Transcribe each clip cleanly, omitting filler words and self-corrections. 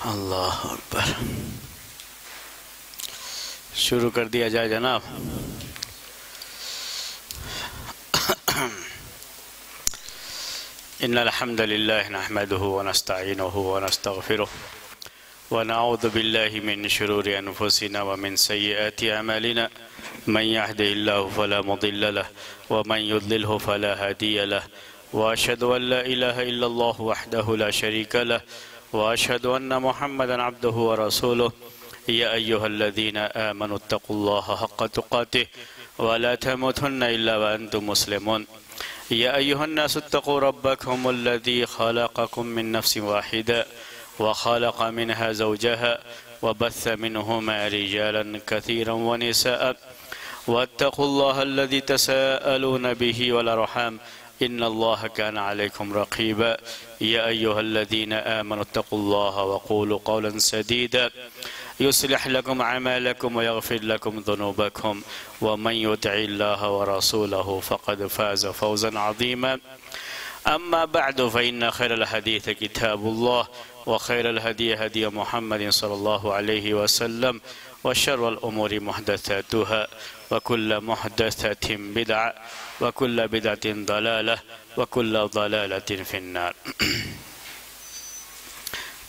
اللہ اکبر۔ شروع کر دیا جائے جناب۔ ان الحمد للہ نحمده ونستعینه ونستغفره ونعوذ باللہ من شرور انفسنا ومن سیئات اعمالنا من يهده الله فلا مضل له ومن يضلله فلا هادي له واشهد ان لا اله الا الله وحده لا شريك له واشهد ان محمدا عبده ورسوله يا ايها الذين امنوا اتقوا الله حق تقاته ولا تموتن الا وانتم مسلمون يا أيها الناس اتقوا ربكم الذي خلقكم من نفس واحدة وخلق منها زوجها وبث منهما رجالا كثيرا ونساء واتقوا الله الذي تساءلون به والأرحام إن الله كان عليكم رقيبا يا أيها الذين آمنوا اتقوا الله وقولوا قولا سديدا يصلح لكم أعمالكم ويغفر لكم ذنوبكم ومن يطع الله ورسوله فقد فاز فوزا عظيما أما بعد فإن خير الحديث كتاب الله وخير الهدي هدي محمد صلى الله عليه وسلم وشر الأمور محدثاتها وكل محدثة بدعة وكل بدعة ضلالة وكل ضلالة في النار۔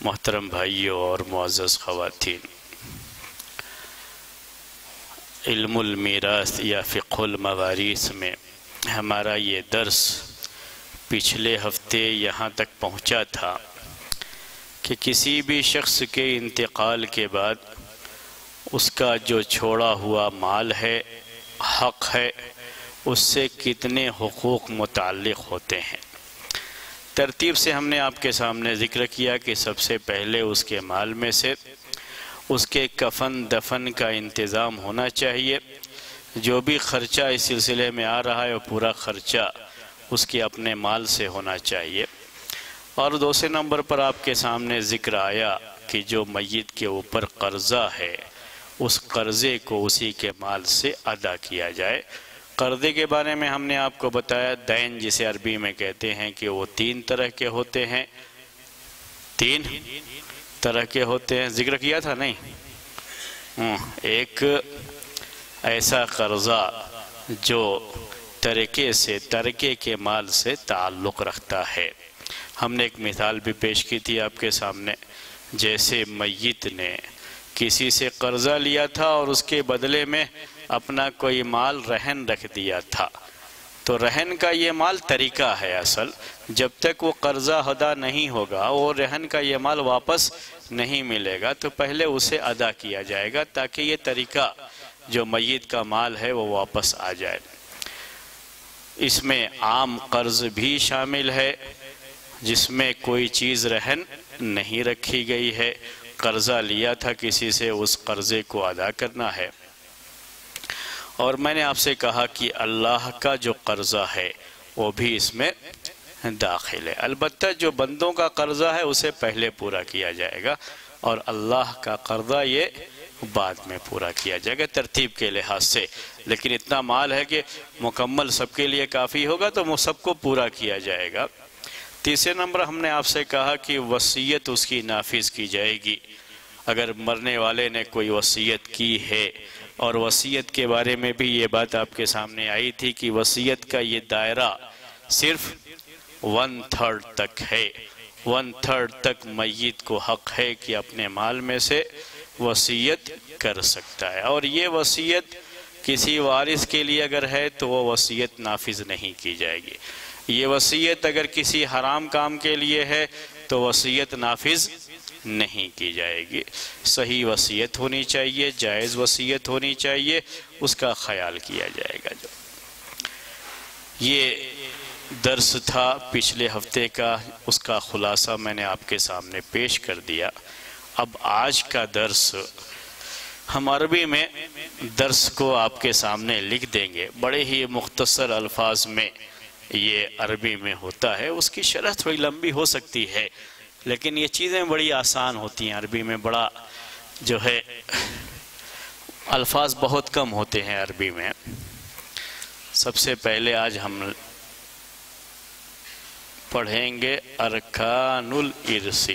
محترم بھائیوں اور معزز خواتین، علم المیراث یا فقہ الموارث میں ہمارا یہ درس پچھلے ہفتے یہاں تک پہنچا تھا کہ کسی بھی شخص کے انتقال کے بعد اس کا جو چھوڑا ہوا مال ہے، حق ہے، اس سے کتنے حقوق متعلق ہوتے ہیں۔ ترتیب سے ہم نے آپ کے سامنے ذکر کیا کہ سب سے پہلے اس کے مال میں سے اس کے کفن دفن کا انتظام ہونا چاہیے۔ جو بھی خرچہ اس سلسلے میں آ رہا ہے وہ پورا خرچہ اس کے اپنے مال سے ہونا چاہیے۔ اور دوسرے نمبر پر آپ کے سامنے ذکر آیا کہ جو میت کے اوپر قرضہ ہے اس قرضے کو اسی کے مال سے ادا کیا جائے۔ قرضے کے بارے میں ہم نے آپ کو بتایا، دین جسے عربی میں کہتے ہیں کہ وہ تین طرح کے ہوتے ہیں، تین طرح کے ہوتے ہیں، ذکر کیا تھا نہیں؟ ایک ایسا قرضہ جو ترکے کے مال سے تعلق رکھتا ہے۔ ہم نے ایک مثال بھی پیش کی تھی آپ کے سامنے، جیسے میت نے کسی سے قرضہ لیا تھا اور اس کے بدلے میں اپنا کوئی مال رہن رکھ دیا تھا، تو رہن کا یہ مال طریقہ ہے اصل، جب تک وہ قرضہ ادا نہیں ہوگا اور رہن کا یہ مال واپس نہیں ملے گا تو پہلے اسے ادا کیا جائے گا تاکہ یہ طریقہ جو میت کا مال ہے وہ واپس آ جائے۔ اس میں عام قرض بھی شامل ہے جس میں کوئی چیز رہن نہیں رکھی گئی ہے، قرضہ لیا تھا کسی سے، اس قرضے کو ادا کرنا ہے۔ اور میں نے آپ سے کہا کہ اللہ کا جو قرضہ ہے وہ بھی اس میں داخل ہے، البتہ جو بندوں کا قرضہ ہے اسے پہلے پورا کیا جائے گا اور اللہ کا قرضہ یہ بعد میں پورا کیا جائے گا ترتیب کے لحاظ سے۔ لیکن اتنا مال ہے کہ مکمل سب کے لیے کافی ہوگا تو وہ سب کو پورا کیا جائے گا۔ تیسرے نمبر ہم نے آپ سے کہا کہ وصیت اس کی نافذ کی جائے گی۔ اگر مرنے والے نے کوئی وصیت کی ہے، اور وصیت کے بارے میں بھی یہ بات آپ کے سامنے آئی تھی کہ وصیت کا یہ دائرہ صرف 1/3 تک ہے، 1/3 تک میت کو حق ہے کہ اپنے مال میں سے وصیت کر سکتا ہے، اور یہ وصیت کسی وارث کے لیے اگر ہے تو وہ وصیت نافذ نہیں کی جائے گی۔ یہ وصیت اگر کسی حرام کام کے لیے ہے تو وصیت نافذ نہیں کی جائے گی۔ صحیح وصیت ہونی چاہیے، جائز وصیت ہونی چاہیے، اس کا خیال کیا جائے گا۔ جو یہ درس تھا پچھلے ہفتے کا، اس کا خلاصہ میں نے آپ کے سامنے پیش کر دیا۔ اب آج کا درس ہم عربی میں درس کو آپ کے سامنے لکھ دیں گے، بڑے ہی مختصر الفاظ میں یہ عربی میں ہوتا ہے، اس کی شرح تھوڑی لمبی ہو سکتی ہے لیکن یہ چیزیں بڑی آسان ہوتی ہیں۔ عربی میں بڑا جو ہے الفاظ بہت کم ہوتے ہیں عربی میں۔ سب سے پہلے آج ہم پڑھیں گے ارکان الارث۔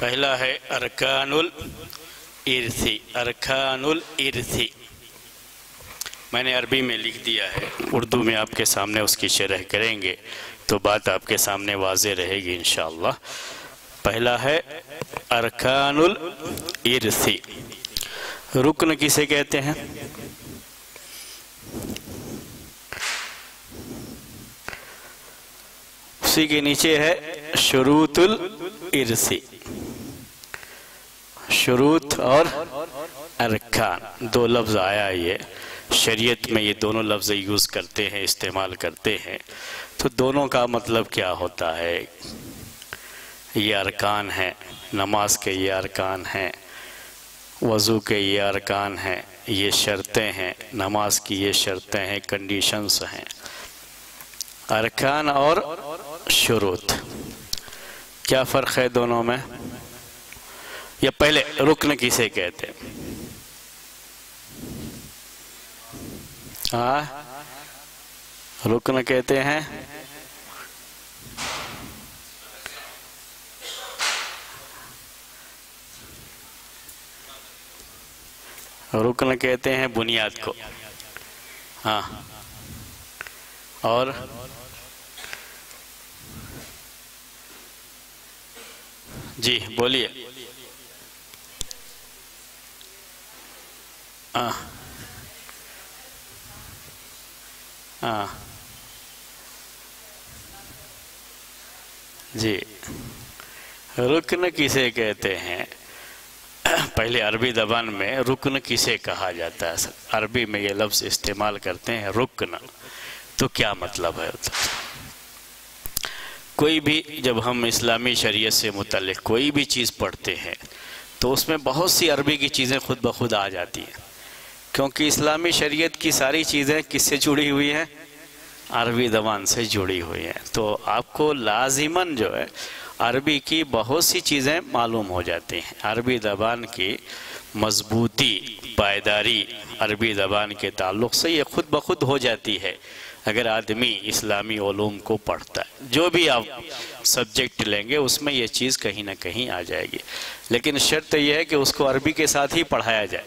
پہلا ہے ارکان الارثی، ارکان الارثی میں نے عربی میں لکھ دیا ہے، اردو میں آپ کے سامنے اس کی شرح کریں گے تو بات آپ کے سامنے واضح رہے گی انشاءاللہ۔ پہلا ہے ارکان الارثی، رکن کسے کہتے ہیں؟ اسی کے نیچے ہے شروط الارثی، شروط اور ارکان دو لفظ آیا یہ شریعت میں، یہ دونوں لفظ یوز کرتے ہیں، استعمال کرتے ہیں، تو دونوں کا مطلب کیا ہوتا ہے؟ یہ ارکان ہیں، نماز کے یہ ارکان ہیں، وضو کے یہ ارکان ہیں، یہ شرطیں ہیں، نماز کی یہ شرطیں ہیں، کنڈیشنز ہیں۔ ارکان اور شروط کیا فرق ہے دونوں میں؟ یا پہلے رکن کسے کہتے ہیں؟ رکن کہتے ہیں رکن کہتے ہیں بنیاد کو، ہاں، اور جی بولیے۔ جی رکن کسے کہتے ہیں؟ پہلے عربی زبان میں رکن کسے کہا جاتا ہے؟ عربی میں یہ لفظ استعمال کرتے ہیں رکن، تو کیا مطلب ہے؟ کوئی بھی جب ہم اسلامی شریعت سے متعلق کوئی بھی چیز پڑھتے ہیں تو اس میں بہت سی عربی کی چیزیں خود بخود آ جاتی ہیں، کیونکہ اسلامی شریعت کی ساری چیزیں کس سے جڑی ہوئی ہیں؟ عربی زبان سے جڑی ہوئی ہیں، تو آپ کو لازماً جو ہے عربی کی بہت سی چیزیں معلوم ہو جاتی ہیں۔ عربی زبان کی مضبوطی، پائیداری عربی زبان کے تعلق سے یہ خود بخود ہو جاتی ہے اگر آدمی اسلامی علوم کو پڑھتا ہے۔ جو بھی آپ سبجیکٹ لیں گے اس میں یہ چیز کہیں نہ کہیں آ جائے گی، لیکن شرط یہ ہے کہ اس کو عربی کے ساتھ ہی پڑھایا جائے۔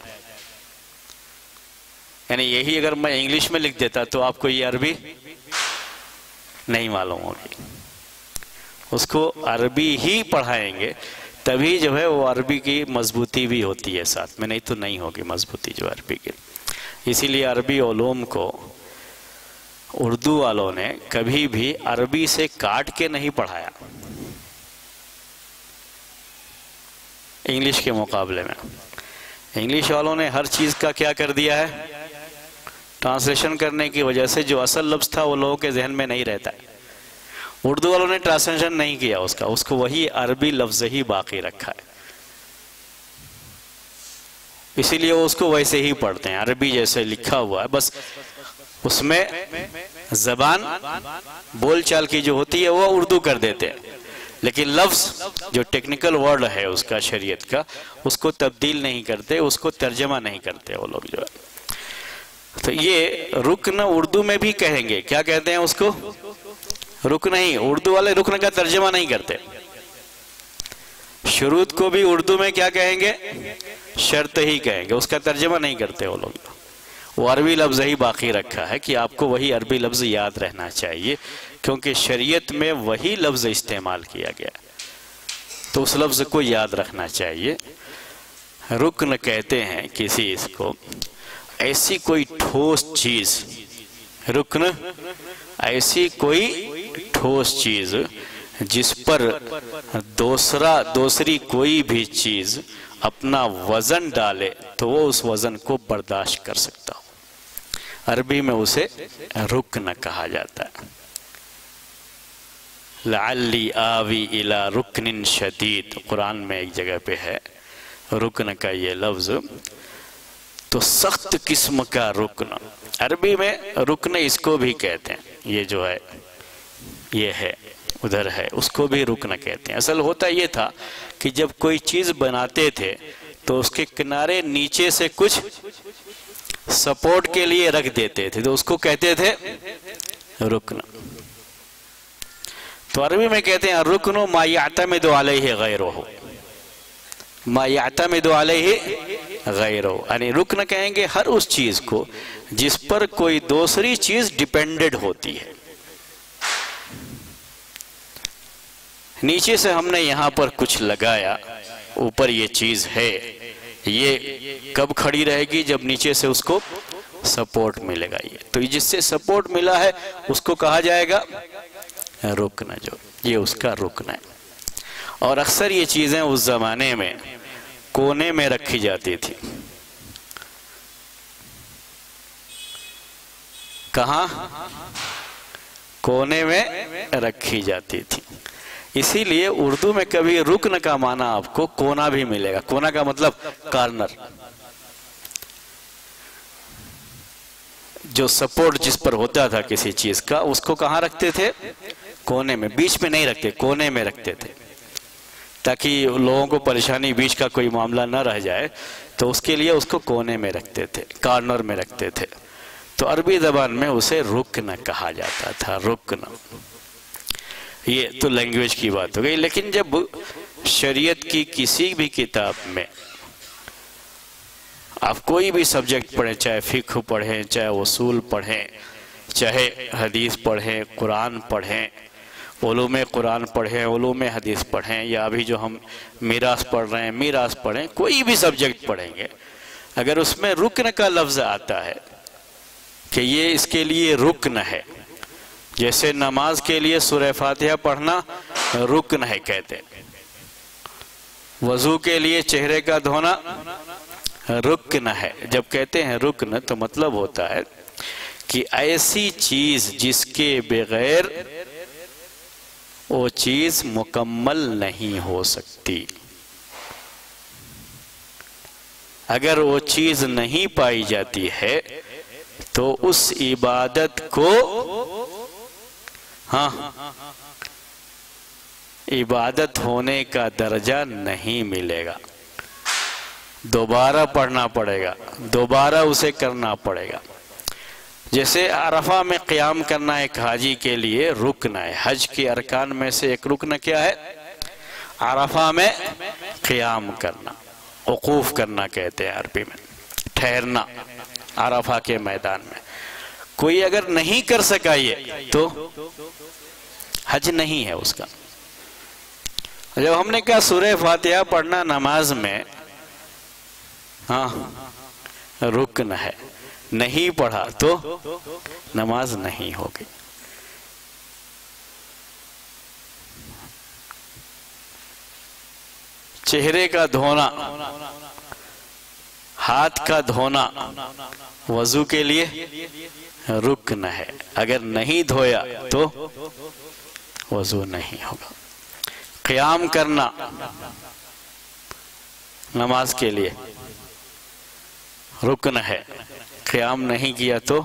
یعنی یہی اگر میں انگلش میں لکھ دیتا تو آپ کو یہ عربی نہیں معلوم ہوگی، اس کو عربی ہی پڑھائیں گے تبھی جو ہے وہ عربی کی مضبوطی بھی ہوتی ہے ساتھ میں، نہیں تو نہیں ہوگی مضبوطی جو عربی کی۔ اسی لیے عربی علوم کو اردو والوں نے کبھی بھی عربی سے کاٹ کے نہیں پڑھایا انگلش کے مقابلے میں۔ انگلش والوں نے ہر چیز کا کیا کر دیا ہے؟ ٹرانسلیشن کرنے کی وجہ سے جو اصل لفظ تھا وہ لوگوں کے ذہن میں نہیں رہتا ہے۔ اردو والوں نے ٹرانسلیشن نہیں کیا اس کو وہی عربی لفظ ہی باقی رکھا ہے، اسی لیے وہ اس کو ویسے ہی پڑھتے ہیں، عربی جیسے لکھا ہوا ہے، بس اس میں زبان بول چال کی جو ہوتی ہے وہ اردو کر دیتے ہیں، لیکن لفظ جو ٹیکنیکل ورڈ ہے اس کا شریعت کا اس کو تبدیل نہیں کرتے، اس کو ترجمہ نہیں کرتے وہ لوگ جو ہے۔ تو یہ رکن اردو میں بھی کہیں گے، کیا کہتے ہیں اس کو؟ رکن ہی، اردو والے رکن کا ترجمہ نہیں کرتے۔ شروط کو بھی اردو میں کیا کہیں گے؟ شرط ہی کہیں گے، اس کا ترجمہ نہیں کرتے وہ لوگ، وہ عربی لفظ ہی باقی رکھا ہے کہ آپ کو وہی عربی لفظ یاد رہنا چاہیے، کیونکہ شریعت میں وہی لفظ استعمال کیا گیا تو اس لفظ کو یاد رکھنا چاہیے۔ رکن کہتے ہیں کسی اس کو ایسی کوئی ٹھوس چیز، رکن ایسی کوئی ٹھوس چیز جس پر دوسری کوئی بھی چیز اپنا وزن ڈالے تو وہ اس وزن کو برداشت کر سکتا ہو، عربی میں اسے رکن کہا جاتا ہے۔ لعلی آوی الی رکن شدید، قرآن میں ایک جگہ پہ ہے رکن کا یہ لفظ، تو سخت قسم کا رکن، عربی میں رکن اس کو بھی کہتے ہیں، یہ جو ہے یہ ہے ادھر ہے، اس کو بھی رکن کہتے ہیں۔ اصل ہوتا یہ تھا کہ جب کوئی چیز بناتے تھے تو اس کے کنارے نیچے سے کچھ سپورٹ کے لیے رکھ دیتے تھے تو اس کو کہتے تھے رکن۔ تو عربی میں کہتے ہیں رکن ما یعتمد علیہ غیرہ، ما یعتمد علیہ غیرہ، یعنی رکن کہیں گے ہر اس چیز کو جس پر کوئی دوسری چیز ڈیپینڈڈ ہوتی ہے۔ نیچے سے ہم نے یہاں پر کچھ لگایا، اوپر یہ چیز ہے، یہ کب کھڑی رہے گی؟ جب نیچے سے اس کو سپورٹ ملے گا۔ یہ تو جس سے سپورٹ ملا ہے اس کو کہا جائے گا رکن، جو یہ اس کا رکن ہے۔ اور اکثر یہ چیزیں اس زمانے میں کونے میں رکھی جاتی تھی۔ کہاں؟ کونے میں رکھی جاتی تھی۔ اسی لیے اردو میں کبھی رکن کا معنی آپ کو کونا بھی ملے گا۔ کونا کا مطلب کارنر، جو سپورٹ جس پر ہوتا تھا کسی چیز کا، اس کو کہاں رکھتے تھے؟ کونے میں، بیچ میں نہیں رکھتے، کونے میں رکھتے تھے، تاکہ لوگوں کو پریشانی، بیچ کا کوئی معاملہ نہ رہ جائے، تو اس کے لیے اس کو کونے میں رکھتے تھے، کارنر میں رکھتے تھے۔ تو عربی زبان میں اسے رکن کہا جاتا تھا، رکن۔ یہ تو لینگویج کی بات ہو گئی۔ لیکن جب شریعت کی کسی بھی کتاب میں آپ کوئی بھی سبجیکٹ پڑھیں، چاہے فقہ پڑھیں، چاہے اصول پڑھیں، چاہے حدیث پڑھیں، قرآن پڑھیں، علوم قرآن پڑھیں، علوم حدیث پڑھیں، یا ابھی جو ہم میراث پڑھ رہے ہیں میراث پڑھیں، کوئی بھی سبجیکٹ پڑھیں گے، اگر اس میں رکن کا لفظ آتا ہے کہ یہ اس کے لیے رکن ہے، جیسے نماز کے لیے سورہ فاتحہ پڑھنا رکن ہے کہتے ہیں، وضو کے لیے چہرے کا دھونا رکن ہے۔ جب کہتے ہیں رکن تو مطلب ہوتا ہے کہ ایسی چیز جس کے بغیر وہ چیز مکمل نہیں ہو سکتی۔ اگر وہ چیز نہیں پائی جاتی ہے تو اس عبادت کو عبادت ہونے کا درجہ نہیں ملے گا، دوبارہ پڑھنا پڑے گا، دوبارہ اسے کرنا پڑے گا۔ جیسے عرفہ میں قیام کرنا ایک حاجی کے لیے رکن ہے، حج کے ارکان میں سے ایک رکن کیا ہے؟ عرفہ میں قیام کرنا، وقوف کرنا کہتے ہیں عربی میں، ٹھہرنا عرفہ کے میدان میں۔ کوئی اگر نہیں کر سکا یہ تو حج نہیں ہے اس کا۔ جب ہم نے کہا سورہ فاتحہ پڑھنا نماز میں رکن ہے، نہیں پڑھا تو نماز نہیں ہوگی۔ چہرے کا دھونا، ہاتھ کا دھونا وضو کے لیے رکن ہے، اگر نہیں دھویا تو وضو نہیں ہوگا۔ قیام کرنا نماز کے لیے رکن ہے، قیام نہیں کیا تو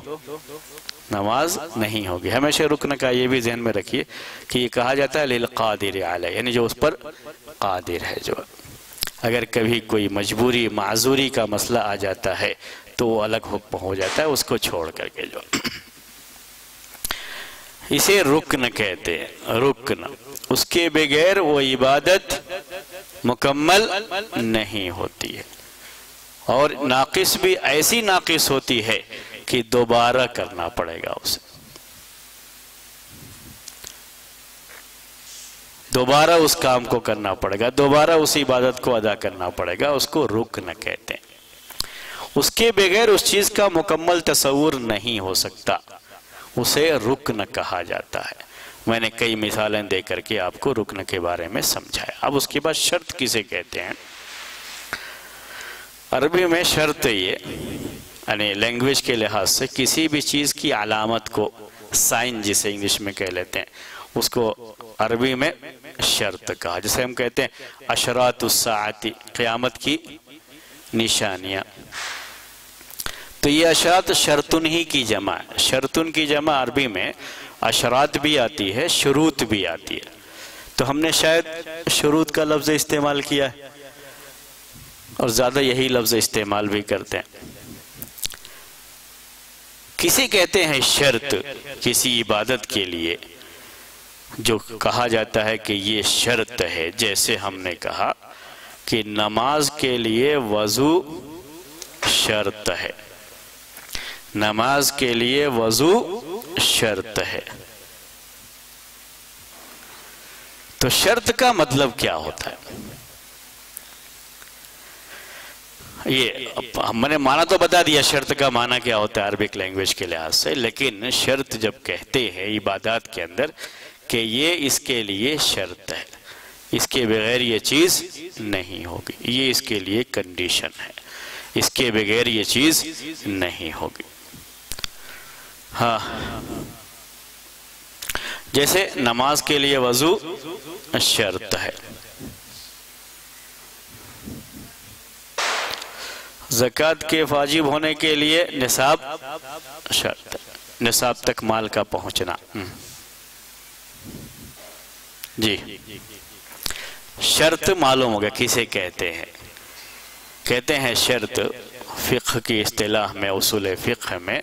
نماز نہیں ہوگی۔ ہمیشہ رکن کا یہ بھی ذہن میں رکھیے کہ یہ کہا جاتا ہے للقادر علیہ، یعنی جو اس پر قادر ہے، جو اگر کبھی کوئی مجبوری معذوری کا مسئلہ آ جاتا ہے تو وہ الگ حکم ہو جاتا ہے، اس کو چھوڑ کر کے جو اسے رکن کہتے ہیں، رکن۔ اس کے بغیر وہ عبادت مکمل نہیں ہوتی ہے، اور ناقص بھی ایسی ناقص ہوتی ہے کہ دوبارہ کرنا پڑے گا اسے، دوبارہ اس کام کو کرنا پڑے گا، دوبارہ اس عبادت کو ادا کرنا پڑے گا، اس کو رکن کہتے ہیں۔ اس کے بغیر اس چیز کا مکمل تصور نہیں ہو سکتا، اسے رکن کہا جاتا ہے۔ میں نے کئی مثالیں دے کر کے آپ کو رکن کے بارے میں سمجھایا۔ اب اس کے بعد شرط کسے کہتے ہیں؟ عربی میں شرط یہ، یعنی لینگویج کے لحاظ سے کسی بھی چیز کی علامت کو، سائن جسے انگلش میں کہہ لیتے ہیں، اس کو عربی میں شرط کہا۔ جسے ہم کہتے ہیں اشراط الساعۃ، قیامت کی نشانیاں۔ تو یہ اشراط شرطن ہی کی جمع ہے۔ شرطن کی جمع عربی میں اشراط بھی آتی ہے، شروط بھی آتی ہے۔ تو ہم نے شاید شروط کا لفظ استعمال کیا ہے، اور زیادہ یہی لفظ استعمال بھی کرتے ہیں۔ کسی کہتے ہیں شرط کسی عبادت کے لیے جو کہا جاتا ہے کہ یہ شرط ہے، جیسے ہم نے کہا کہ نماز کے لیے وضو شرط ہے، نماز کے لیے وضو شرط ہے۔ تو شرط کا مطلب کیا ہوتا ہے؟ یہ میں نے معنی تو بتا دیا شرط کا معنی کیا ہوتا ہے عربک لینگویج کے لحاظ سے، لیکن شرط جب کہتے ہیں عبادات کے اندر کہ یہ اس کے لیے شرط ہے، اس کے بغیر یہ چیز نہیں ہوگی، یہ اس کے لیے کنڈیشن ہے، اس کے بغیر یہ چیز نہیں ہوگی۔ ہاں، جیسے نماز کے لیے وضو شرط ہے، زکوٰۃ کے واجب ہونے کے لیے نصاب شرط ہے، نصاب تک مال کا پہنچنا۔ جی، شرط معلوم ہوگا کسے کہتے ہیں؟ کہتے ہیں شرط فقہ کی اصطلاح میں، اصول فقہ میں،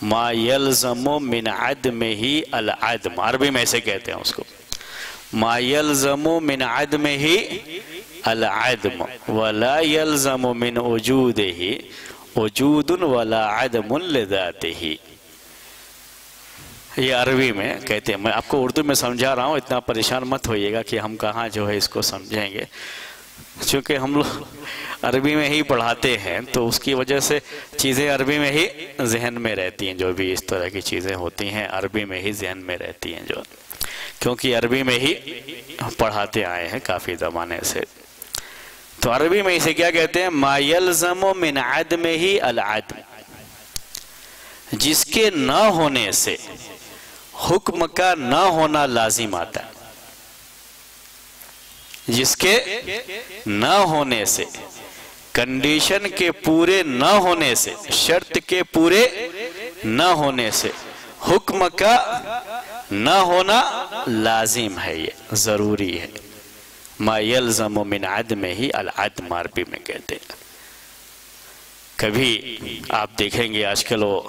ما یلزم من عدمہ العدم، عربی میں ایسے کہتے ہیں اس کو، ما یلزم من عدمہ العدم ولا یلزم من وجودہ وجود ولا عدم لذاتہ۔ یہ عربی میں کہتے ہیں، میں آپ کو اردو میں سمجھا رہا ہوں، اتنا پریشان مت ہوئیے گا کہ ہم کہاں جو ہے اس کو سمجھیں گے، چونکہ ہم لوگ عربی میں ہی پڑھاتے ہیں تو اس کی وجہ سے چیزیں عربی میں ہی ذہن میں رہتی ہیں، جو بھی اس طرح کی چیزیں ہوتی ہیں عربی میں ہی ذہن میں رہتی ہیں، جو کیونکہ عربی میں ہی پڑھاتے آئے ہیں کافی زمانے سے۔ تو عربی میں اسے کیا کہتے ہیں؟ ما یلزم من عدمہ العدم، جس کے نہ ہونے سے حکم کا نہ ہونا لازم آتا ہے، جس کے نہ ہونے سے، کنڈیشن کے پورے نہ ہونے سے، شرط کے پورے نہ ہونے سے حکم کا نہ ہونا لازم ہے، یہ ضروری ہے۔ ما یلزم من عدمہ العدم عربی میں کہتے ہیں۔ کبھی آپ دیکھیں گے آج کل وہ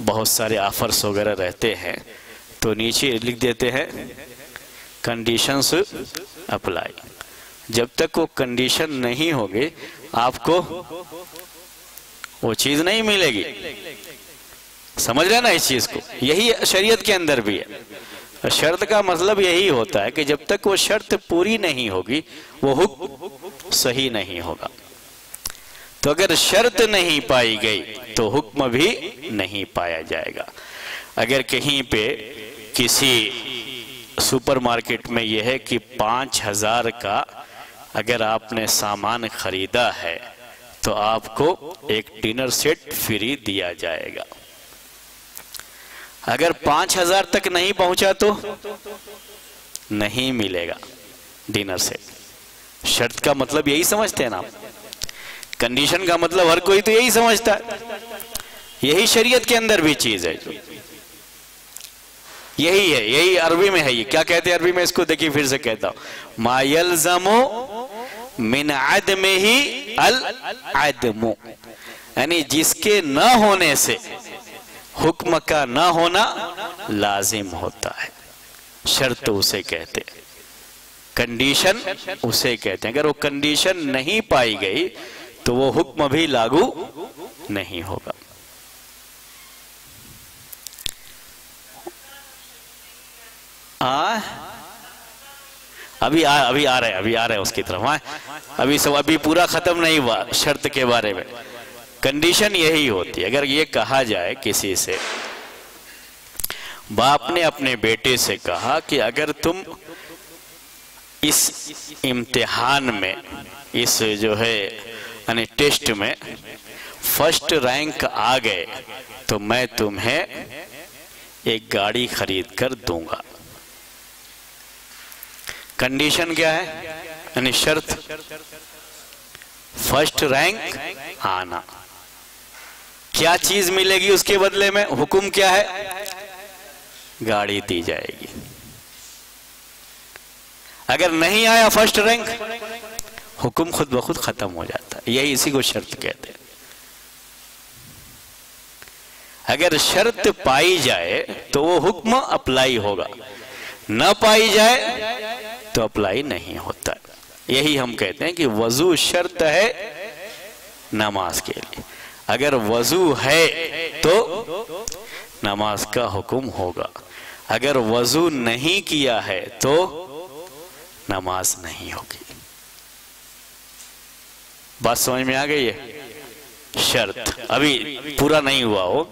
بہت سارے آفرز وغیرہ رہتے ہیں تو نیچے لکھ دیتے ہیں کنڈیشنز اپلائی، جب تک وہ کنڈیشن نہیں ہوگی آپ کو وہ چیز نہیں ملے گی۔ سمجھ رہے نا اس چیز کو؟ یہی شریعت کے اندر بھی ہے، شرط کا مطلب یہی ہوتا ہے کہ جب تک وہ شرط پوری نہیں ہوگی وہ حکم صحیح نہیں ہوگا۔ تو اگر شرط نہیں پائی گئی تو حکم بھی نہیں پایا جائے گا۔ اگر کہیں پہ کسی سپر مارکیٹ میں یہ ہے کہ 5000 کا اگر آپ نے سامان خریدا ہے تو آپ کو ایک ڈنر سیٹ فری دیا جائے گا، اگر 5000 تک نہیں پہنچا تو نہیں ملے گا ڈنر سیٹ۔ شرط کا مطلب یہی سمجھتے ہیں نا آپ؟ کنڈیشن کا مطلب ہر کوئی تو یہی سمجھتا ہے، یہی شریعت کے اندر بھی چیز ہے، یہی ہے، یہی عربی میں ہے۔ یہ کیا کہتے ہیں عربی میں؟ اس کو دیکھیں پھر سے کہتا ہوں، ما یلزم من عدمہ العدم، یعنی جس کے نہ ہونے سے حکم کا نہ ہونا لازم ہوتا ہے، شرط اسے کہتے ہیں، کنڈیشن اسے کہتے ہیں۔ اگر وہ کنڈیشن نہیں پائی گئی تو وہ حکم بھی لاگو نہیں ہوگا۔ ابھی آ رہے اس کی طرف، ابھی پورا ختم نہیں ہوا شرط کے بارے میں۔ کنڈیشن یہی ہوتی ہے، اگر یہ کہا جائے کسی سے، باپ نے اپنے بیٹے سے کہا کہ اگر تم اس امتحان میں، اس جو ہے یعنی ٹیسٹ میں فرسٹ رینک آ گئے تو میں تمہیں ایک گاڑی خرید کر دوں گا۔ کنڈیشن کیا ہے؟ یعنی شرط فرسٹ رینک آنا، کیا چیز ملے گی اس کے بدلے میں؟ حکم کیا ہے؟ گاڑی دی جائے گی۔ اگر نہیں آیا فرسٹ رینک، حکم خود بخود ختم ہو جاتا ہے، یہی اسی کو شرط کہتے ہیں۔ اگر شرط پائی جائے تو وہ حکم اپلائی ہوگا، نہ پائی جائے تو اپلائی نہیں ہوتا. یہی ہم کہتے ہیں کہ وضو شرط ہے نماز کے لیے. اگر وضو ہے تو نماز کا حکم ہوگا. اگر وضو نہیں کیا ہے تو نماز نہیں ہوگی. بات سمجھ میں آ گئی ہے؟ شرط ابھی پورا نہیں ہوا ہو.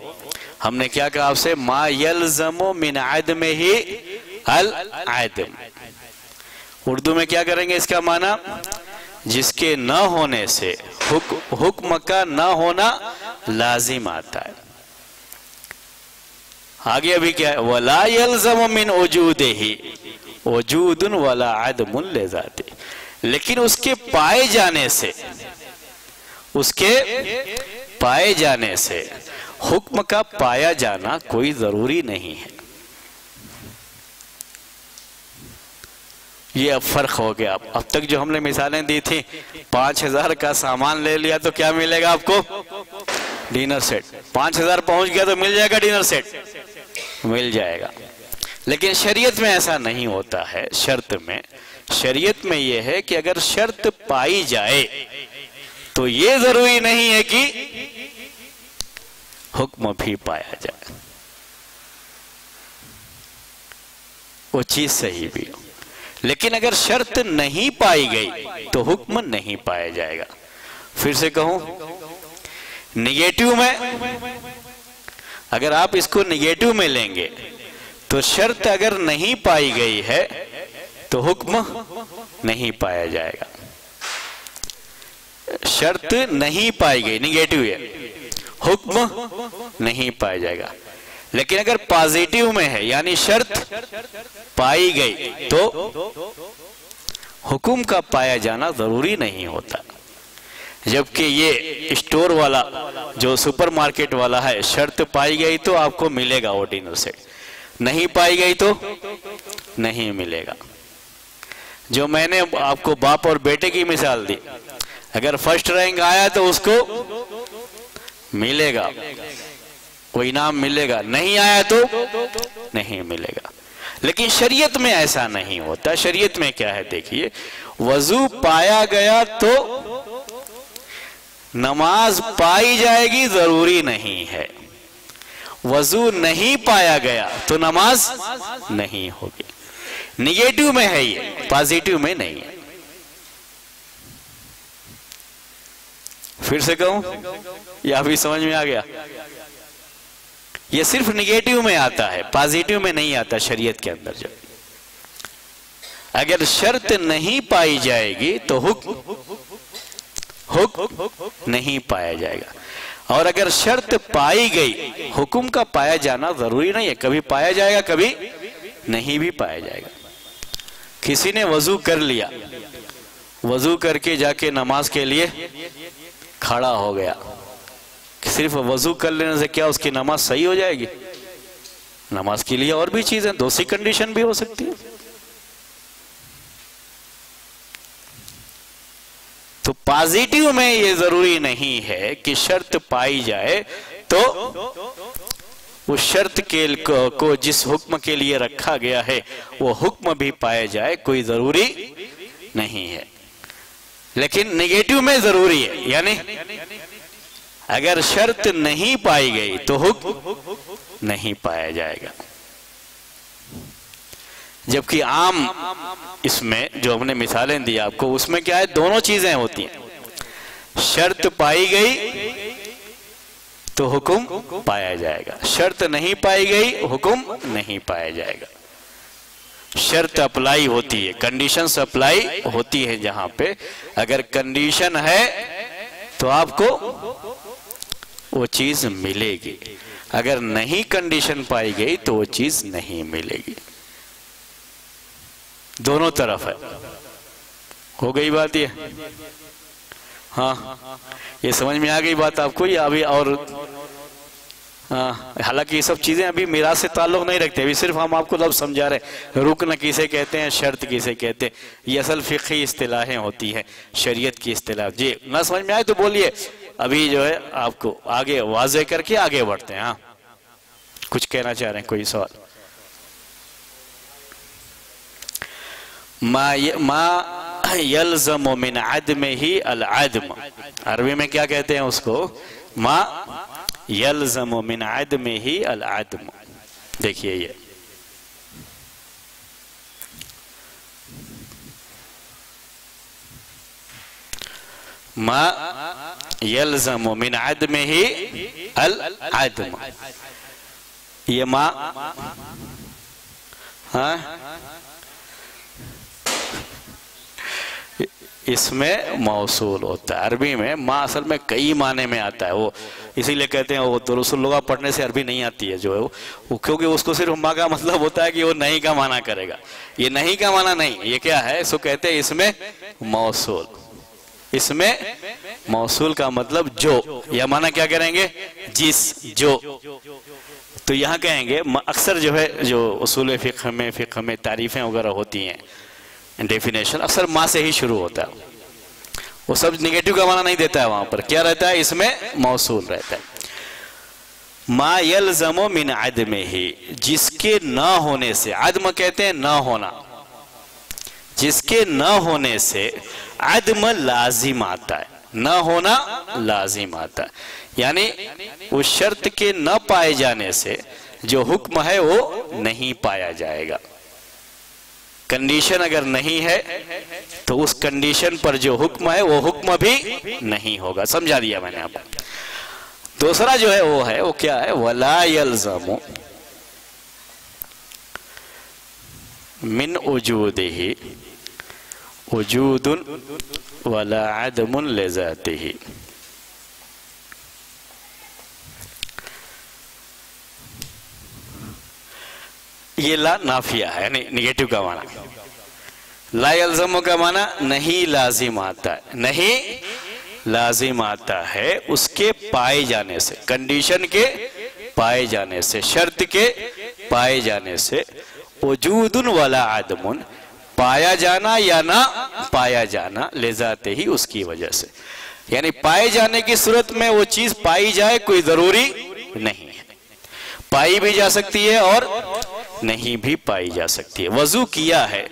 ہم نے کیا کہا آپ سے؟ ما یلزم من عدمہ العدم. اردو میں کیا کریں گے اس کا معنی؟ جس کے نہ ہونے سے حکم کا نہ ہونا لازم آتا ہے. آگے ابھی کیا ہے؟ وَلَا يَلْزَمُ مِنْ وُجُودِهِ وُجُودٌ وَلَا عَدْمٌ لِذَاتِهِ. لیکن اس کے پائے جانے سے حکم کا پایا جانا کوئی ضروری نہیں ہے. یہ اب فرق ہو گیا. اب تک جو ہم نے مثالیں دی تھی 5000 کا سامان لے لیا تو کیا ملے گا آپ کو؟ Dinner set. 5000 پہنچ گیا تو مل جائے گا ڈنر سیٹ؟ مل جائے گا. لیکن شریعت میں ایسا نہیں ہوتا ہے. شریعت میں یہ ہے کہ اگر شرط پائی جائے تو یہ ضروری نہیں ہے کہ حکم بھی پایا جائے، وہ چیز صحیح بھی ہو. لیکن اگر شرط نہیں پائی گئی تو حکم نہیں پایا جائے گا. پھر سے کہوں، نگیٹو میں اگر آپ اس کو نگیٹو میں لیں گے تو شرط اگر نہیں پائی گئی ہے تو حکم نہیں پایا جائے گا. شرط نہیں پائی گئی نگیٹو ہے، حکم نہیں پایا جائے گا. لیکن اگر پازیٹیو میں ہے یعنی شرط پائی گئی تو حکم کا پایا جانا ضروری نہیں ہوتا. جبکہ یہ اسٹور والا جو سپر مارکیٹ والا ہے، شرط پائی گئی تو آپ کو ملے گا وہ ڈنر سیٹ، نہیں پائی گئی تو نہیں ملے گا. جو میں نے آپ کو باپ اور بیٹے کی مثال دی، اگر فرسٹ رینک آیا تو اس کو ملے گا، وہ انعام ملے گا، نہیں آیا تو نہیں ملے گا. لیکن شریعت میں ایسا نہیں ہوتا. شریعت میں کیا ہے دیکھیے، وضو پایا گیا تو نماز پائی جائے گی ضروری نہیں ہے. وضو نہیں پایا گیا تو نماز نہیں ہوگی. نگیٹو میں ہے یہ، پازیٹیو میں نہیں ہے. پھر سے کہوں یا ابھی سمجھ میں آ گیا؟ یہ صرف نگیٹو میں آتا ہے، پازیٹیو میں نہیں آتا شریعت کے اندر. جب اگر شرط نہیں پائی جائے گی تو حکم نہیں پایا جائے گا. اور اگر شرط پائی گئی، حکم کا پایا جانا ضروری نہیں ہے. کبھی پایا جائے گا، کبھی نہیں بھی پایا جائے گا. کسی نے وضو کر لیا، وضو کر کے جا کے نماز کے لیے کھڑا ہو گیا. صرف وضو کر لینے سے کیا اس کی نماز صحیح ہو جائے گی؟ نماز کے لیے اور بھی چیزیں، دوسری کنڈیشن بھی ہو سکتی ہے. تو پازیٹیو میں یہ ضروری نہیں ہے کہ شرط پائی جائے تو اس شرط کو جس حکم کے لیے رکھا گیا ہے وہ حکم بھی پایا جائے، کوئی ضروری نہیں ہے. لیکن نگیٹو میں ضروری ہے، یعنی اگر شرط نہیں پائی گئی تو حکم نہیں پایا جائے گا. جبکہ عام اس میں جو ہم نے مثالیں دی آپ کو، اس میں کیا ہے؟ دونوں چیزیں ہوتی ہیں. شرط پائی گئی تو حکم پایا جائے گا، شرط نہیں پائی گئی حکم نہیں پایا جائے گا. شرط اپلائی ہوتی ہے، کنڈیشنز اپلائی ہوتی ہے. جہاں پہ اگر کنڈیشن ہے تو آپ کو وہ چیز ملے گی، اگر نہیں کنڈیشن پائی گئی تو وہ چیز نہیں ملے گی. دونوں طرف ہے. ہو گئی بات یہ؟ ہاں، یہ سمجھ میں آ گئی بات آپ کو؟ یا ابھی اور حالانکہ یہ سب چیزیں ابھی میراث سے تعلق نہیں رکھتے، ابھی صرف ہم آپ کو لفظ سمجھا رہے. رکن کسے کہتے ہیں، شرط کسے کہتے ہیں، یہ اصل فقہی اصطلاحیں ہوتی ہیں، شریعت کی اصطلاح. جی نہ سمجھ میں آئے تو بولیے، ابھی جو ہے آپ کو آگے واضح کر کے آگے بڑھتے ہیں. ہاں کچھ کہنا چاہ رہے ہیں؟ کوئی سوال؟ ما یلزم من عدمہ العدم، عربی میں کیا کہتے ہیں اس کو؟ ما یلزم من عدمہ العدم. دیکھیے یہ ما یلزم من عدمہ العدم، یہ ما اس میں موصول ہوتا ہے. عربی میں ما اصل میں کئی معنی میں آتا ہے، وہ اسی لئے کہتے ہیں وہ دروس اللغہ پڑھنے سے عربی نہیں آتی ہے جو ہے وہ، کیونکہ اس کو صرف ما کا مطلب ہوتا ہے کہ وہ نہیں کا معنی کرے گا. یہ نہیں کا معنی نہیں، یہ کیا ہے؟ اس کو کہتے ہیں اس میں موصول. اس میں موصول کا مطلب جو، یا معنی کیا کریں گے؟ جس، جو. تو یہاں کہیں گے اکثر جو ہے جو اصول فقہ میں تعریفیں وغیرہ ہوتی ہیں، ڈیفینیشن اکثر ما سے ہی شروع ہوتا ہے. وہ سب نیگیٹو کا معنی نہیں دیتا ہے، وہاں پر کیا رہتا ہے؟ اس میں موصول رہتا ہے. ما یلزم من عدمہ، جس کے نہ ہونے سے، عدم کہتے ہیں نہ ہونا، جس کے نہ ہونے سے عدم لازم آتا ہے، نہ ہونا لازم آتا ہے. یعنی اس شرط کے نہ پائے جانے سے جو حکم ہے وہ نہیں پایا جائے گا. کنڈیشن اگر نہیں ہے تو اس کنڈیشن پر جو حکم ہے وہ حکم بھی نہیں ہوگا. سمجھا دیا میں نے آپ کو. دوسرا جو ہے وہ کیا ہے؟ وَلَا يَلْزَمُ مِنْ وُجُودِهِ وُجُودٌ وَلَا عَدْمٌ لِذَاتِهِ. یہ لا نافیہ ہے، یعنی نیگیٹو کا معنی. لا یلزم کا معنی نہیں لازم آتا ہے، نہیں لازم آتا ہے اس کے پائے جانے سے، کنڈیشن کے پائے جانے سے، شرط کے پائے جانے سے. وجود ولا عدم، پایا جانا یا نہ پایا جانا، لذاتے ہی اس کی وجہ سے. یعنی پائے جانے کی صورت میں وہ چیز پائی جائے کوئی ضروری نہیں ہے، پائی بھی جا سکتی ہے اور نہیں بھی پائی جا سکتی ہے. وضو کیا ہے،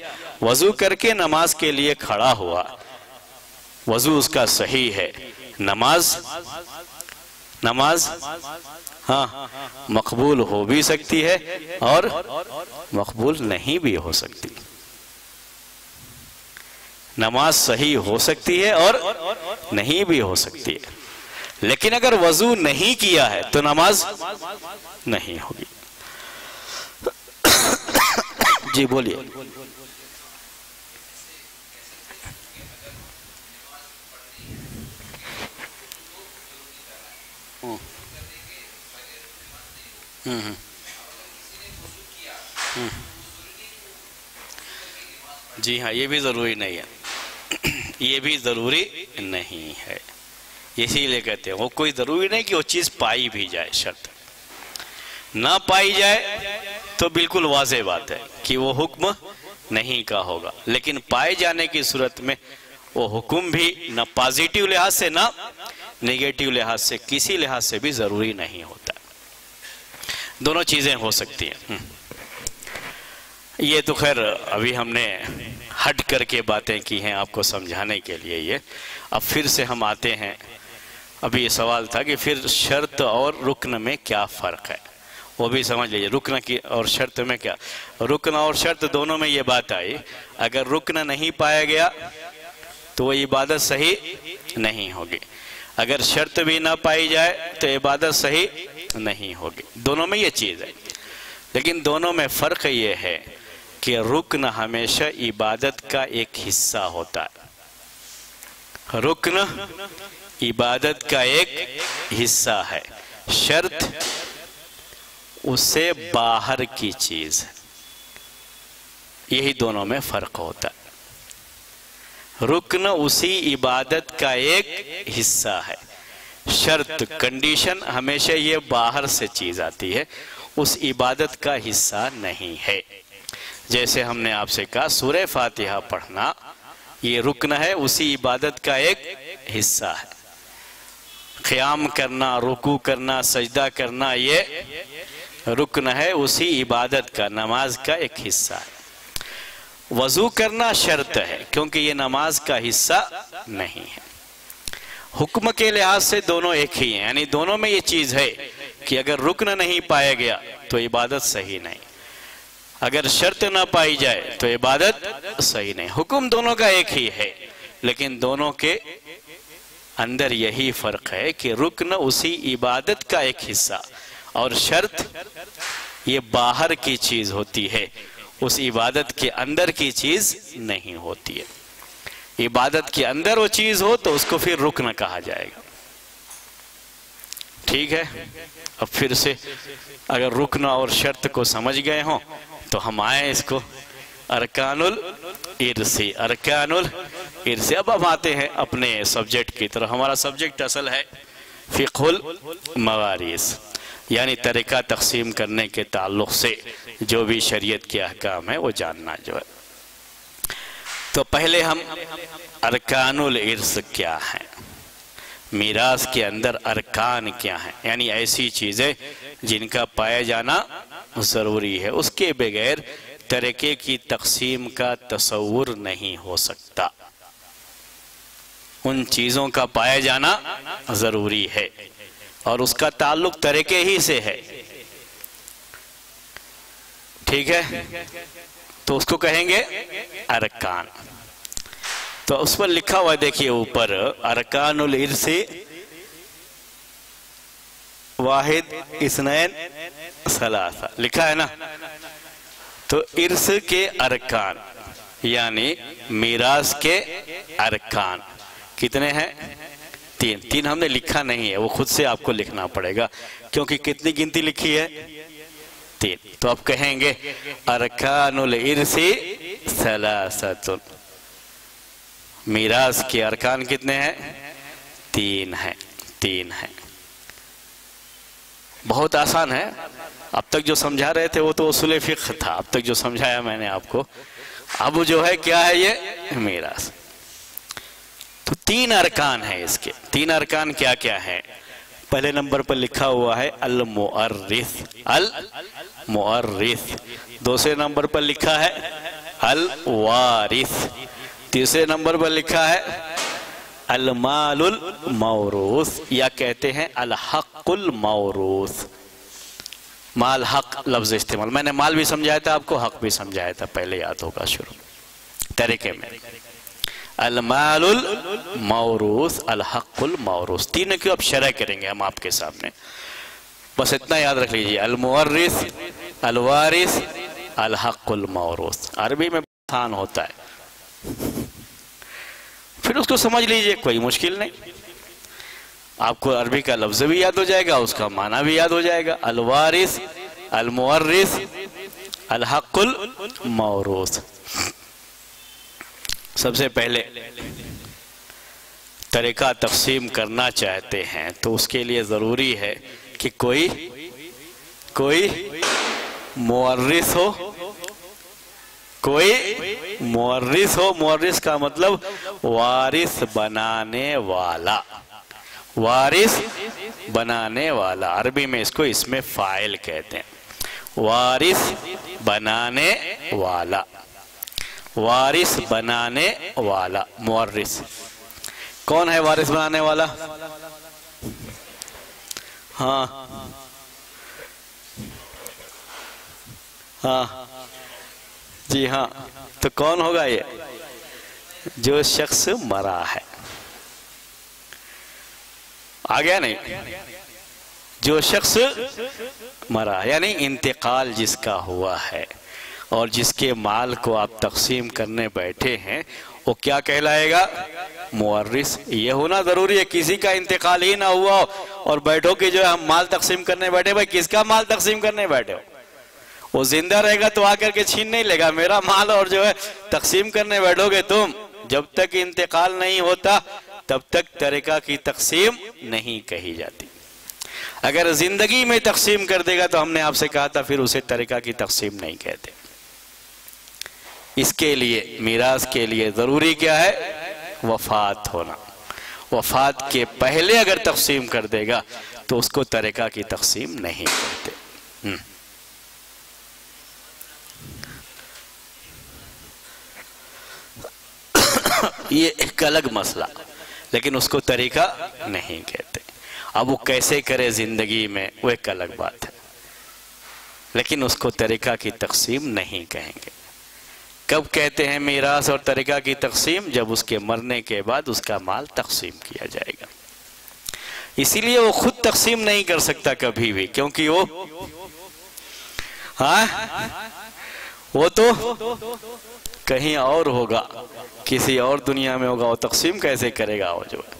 وضو کر کے نماز کے لیے کھڑا ہوا، وضو اس کا صحیح ہے، نماز ہاں مقبول ہو بھی سکتی ہے اور مقبول نہیں بھی ہو سکتی. نماز صحیح ہو سکتی ہے اور نہیں بھی ہو سکتی ہے. لیکن اگر وضو نہیں کیا ہے تو نماز نہیں ہوگی. جی بولیے. جی ہاں، یہ بھی ضروری نہیں ہے، یہ بھی ضروری نہیں ہے. اسی لئے کہتے ہیں وہ کوئی ضروری نہیں کہ وہ چیز پائی بھی جائے. شرط نہ پائی جائے تو بالکل واضح بات ہے کہ وہ حکم نہیں کا ہوگا. لیکن پائے جانے کی صورت میں وہ حکم بھی نہ پازیٹیو لحاظ سے نہ نیگیٹیو لحاظ سے، کسی لحاظ سے بھی ضروری نہیں ہوتا. دونوں چیزیں ہو سکتی ہیں. یہ تو خیر ابھی ہم نے ہٹ کر کے باتیں کی ہیں آپ کو سمجھانے کے لیے. یہ اب پھر سے ہم آتے ہیں. ابھی یہ سوال تھا کہ پھر شرط اور رکن میں کیا فرق ہے، وہ بھی سمجھ لیجیے. رکن کی اور شرط میں کیا، رکن اور شرط دونوں میں یہ بات آئی، اگر رکن نہیں پایا گیا تو وہ عبادت صحیح نہیں ہوگی، اگر شرط بھی نہ پائی جائے تو عبادت صحیح نہیں ہوگی. دونوں میں یہ چیز ہے. لیکن دونوں میں فرق یہ ہے کہ رکن ہمیشہ عبادت کا ایک حصہ ہوتا ہے. رکن عبادت کا ایک حصہ ہے، شرط اس سے باہر کی چیز ہے. یہی دونوں میں فرق ہوتا ہے. رکن اسی عبادت کا ایک حصہ ہے، شرط کنڈیشن ہمیشہ یہ باہر سے چیز آتی ہے، اس عبادت کا حصہ نہیں ہے. جیسے ہم نے آپ سے کہا سورہ فاتحہ پڑھنا یہ رکن ہے، اسی عبادت کا ایک حصہ ہے. قیام کرنا، رکوع کرنا، سجدہ کرنا یہ رکن ہے، اسی عبادت کا، نماز کا ایک حصہ ہے. وضو کرنا شرط ہے کیونکہ یہ نماز کا حصہ نہیں ہے۔ حکم کے لحاظ سے دونوں ایک ہی ہیں، یعنی دونوں میں یہ چیز ہے کہ اگر رکن نہیں پایا گیا تو عبادت صحیح نہیں، اگر شرط نہ پائی جائے تو عبادت صحیح نہیں۔ حکم دونوں کا ایک ہی ہے، لیکن دونوں کے اندر یہی فرق ہے کہ رکن اسی عبادت کا ایک حصہ اور شرط یہ باہر کی چیز ہوتی ہے، اس عبادت کے اندر کی چیز نہیں ہوتی ہے۔ عبادت کے اندر وہ چیز ہو تو اس کو پھر رکن کہا جائے گا۔ ٹھیک ہے، اب پھر سے اگر رکن اور شرط کو سمجھ گئے ہوں تو ہم آئیں اس کو ارکان الارث، ارکان الارث۔ اب ہم آتے ہیں اپنے سبجیکٹ کی طرف۔ ہمارا سبجیکٹ اصل ہے فقہ الموارث، یعنی طریقہ تقسیم کرنے کے تعلق سے جو بھی شریعت کے احکام ہیں وہ جاننا جو ہے۔ تو پہلے ہم ارکان الارث کیا ہیں، میراث کے اندر ارکان کیا ہیں، یعنی ایسی چیزیں جن کا پایا جانا ضروری ہے، اس کے بغیر طریقے کی تقسیم کا تصور نہیں ہو سکتا۔ ان چیزوں کا پایا جانا ضروری ہے اور اس کا تعلق طریقے ہی سے ہے۔ ٹھیک ہے، تو اس کو کہیں گے ارکان۔ تو اس پر لکھا ہوا دیکھیے اوپر، ارکان الارث واحد اثنین ثلاثہ لکھا ہے نا۔ تو ارث کے ارکان یعنی میراث کے ارکان کتنے ہیں؟ تین۔ تین ہم نے لکھا نہیں ہے، وہ خود سے آپ کو لکھنا پڑے گا، کیونکہ کتنی گنتی لکھی ہے؟ تین۔ تو آپ کہیں گے ارکان الارث ثلاثۃ، میراث کے ارکان کتنے ہیں؟ تین ہیں، تین ہیں۔ بہت آسان ہے، اب تک جو سمجھا رہے تھے وہ تو اصول فقہ تھا، اب تک جو سمجھایا میں نے آپ کو، اب جو ہے کیا ہے یہ میراث۔ تو تین ارکان ہیں اس کے۔ تین ارکان کیا کیا ہے؟ پہلے نمبر پر لکھا ہوا ہے المؤرث، المؤرث۔ دوسرے نمبر پر لکھا ہے الوارث۔ تیسرے نمبر پر لکھا ہے المال الموروث، یا کہتے ہیں الحق الموروث۔ مال حق لفظ استعمال، میں نے مال بھی سمجھایا تھا آپ کو، حق بھی سمجھایا تھا، پہلے یاد ہوگا شروع طریقے میں۔ المال الموروث، الحق الموروث، تینوں کی اب شرح کریں گے ہم آپ کے سامنے، بس اتنا یاد رکھ لیجئے، المؤرث، الوارث، الحق الموروث۔ عربی میں آسان ہوتا ہے، پھر اس کو سمجھ لیجئے، کوئی مشکل نہیں، آپ کو عربی کا لفظ بھی یاد ہو جائے گا، اس کا معنی بھی یاد ہو جائے گا۔ الوارث، المؤرث، الحق الموروث۔ سب سے پہلے طریقہ تقسیم کرنا چاہتے ہیں تو اس کے لیے ضروری ہے کہ کوئی مورث ہو، کوئی مورث ہو۔ مورث کا مطلب وارث بنانے والا، وارث بنانے والا، عربی میں اس کو اسم فاعل کہتے ہیں، وارث بنانے والا، وارث بنانے والا، مورث۔ کون ہے وارث بنانے والا؟ ہاں ہاں جی ہاں، تو کون ہوگا یہ؟ جو شخص مرا ہے، آ گیا نہیں؟ جو شخص مرا یعنی انتقال جس کا ہوا ہے اور جس کے مال کو آپ تقسیم کرنے بیٹھے ہیں، وہ کیا کہلائے گا؟ مورث۔ یہ ہونا ضروری ہے، کسی کا انتقال ہی نہ ہوا ہو اور بیٹھو کہ جو ہے ہم مال تقسیم کرنے بیٹھے، بھائی کس کا مال تقسیم کرنے بیٹھے ہو؟ وہ زندہ رہے گا تو آ کر کے چھین نہیں لے گا میرا مال، اور جو ہے تقسیم کرنے بیٹھو گے تم، جب تک انتقال نہیں ہوتا تب تک طریقہ کی تقسیم نہیں کہی جاتی۔ اگر زندگی میں تقسیم کر دے گا تو ہم نے آپ سے کہا تھا پھر اسے طریقہ کی تقسیم نہیں کہتے۔ اس کے لیے میراث کے لیے ضروری کیا ہے؟ وفات ہونا۔ وفات کے پہلے اگر تقسیم کر دے گا تو اس کو طریقہ کی تقسیم نہیں کہتے۔ یہ ایک الگ مسئلہ، لیکن اس کو طریقہ نہیں کہتے۔ اب وہ کیسے کرے زندگی میں وہ ایک الگ بات ہے، لیکن اس کو طریقہ کی تقسیم نہیں کہیں گے۔ کب کہتے ہیں میراث اور طریقہ کی تقسیم؟ جب اس کے مرنے کے بعد اس کا مال تقسیم کیا جائے گا۔ اسی لیے وہ خود تقسیم نہیں کر سکتا کبھی بھی، کیونکہ وہ تو کہیں اور ہوگا، کسی اور دنیا میں ہوگا، وہ تقسیم کیسے کرے گا وہ جو ہے۔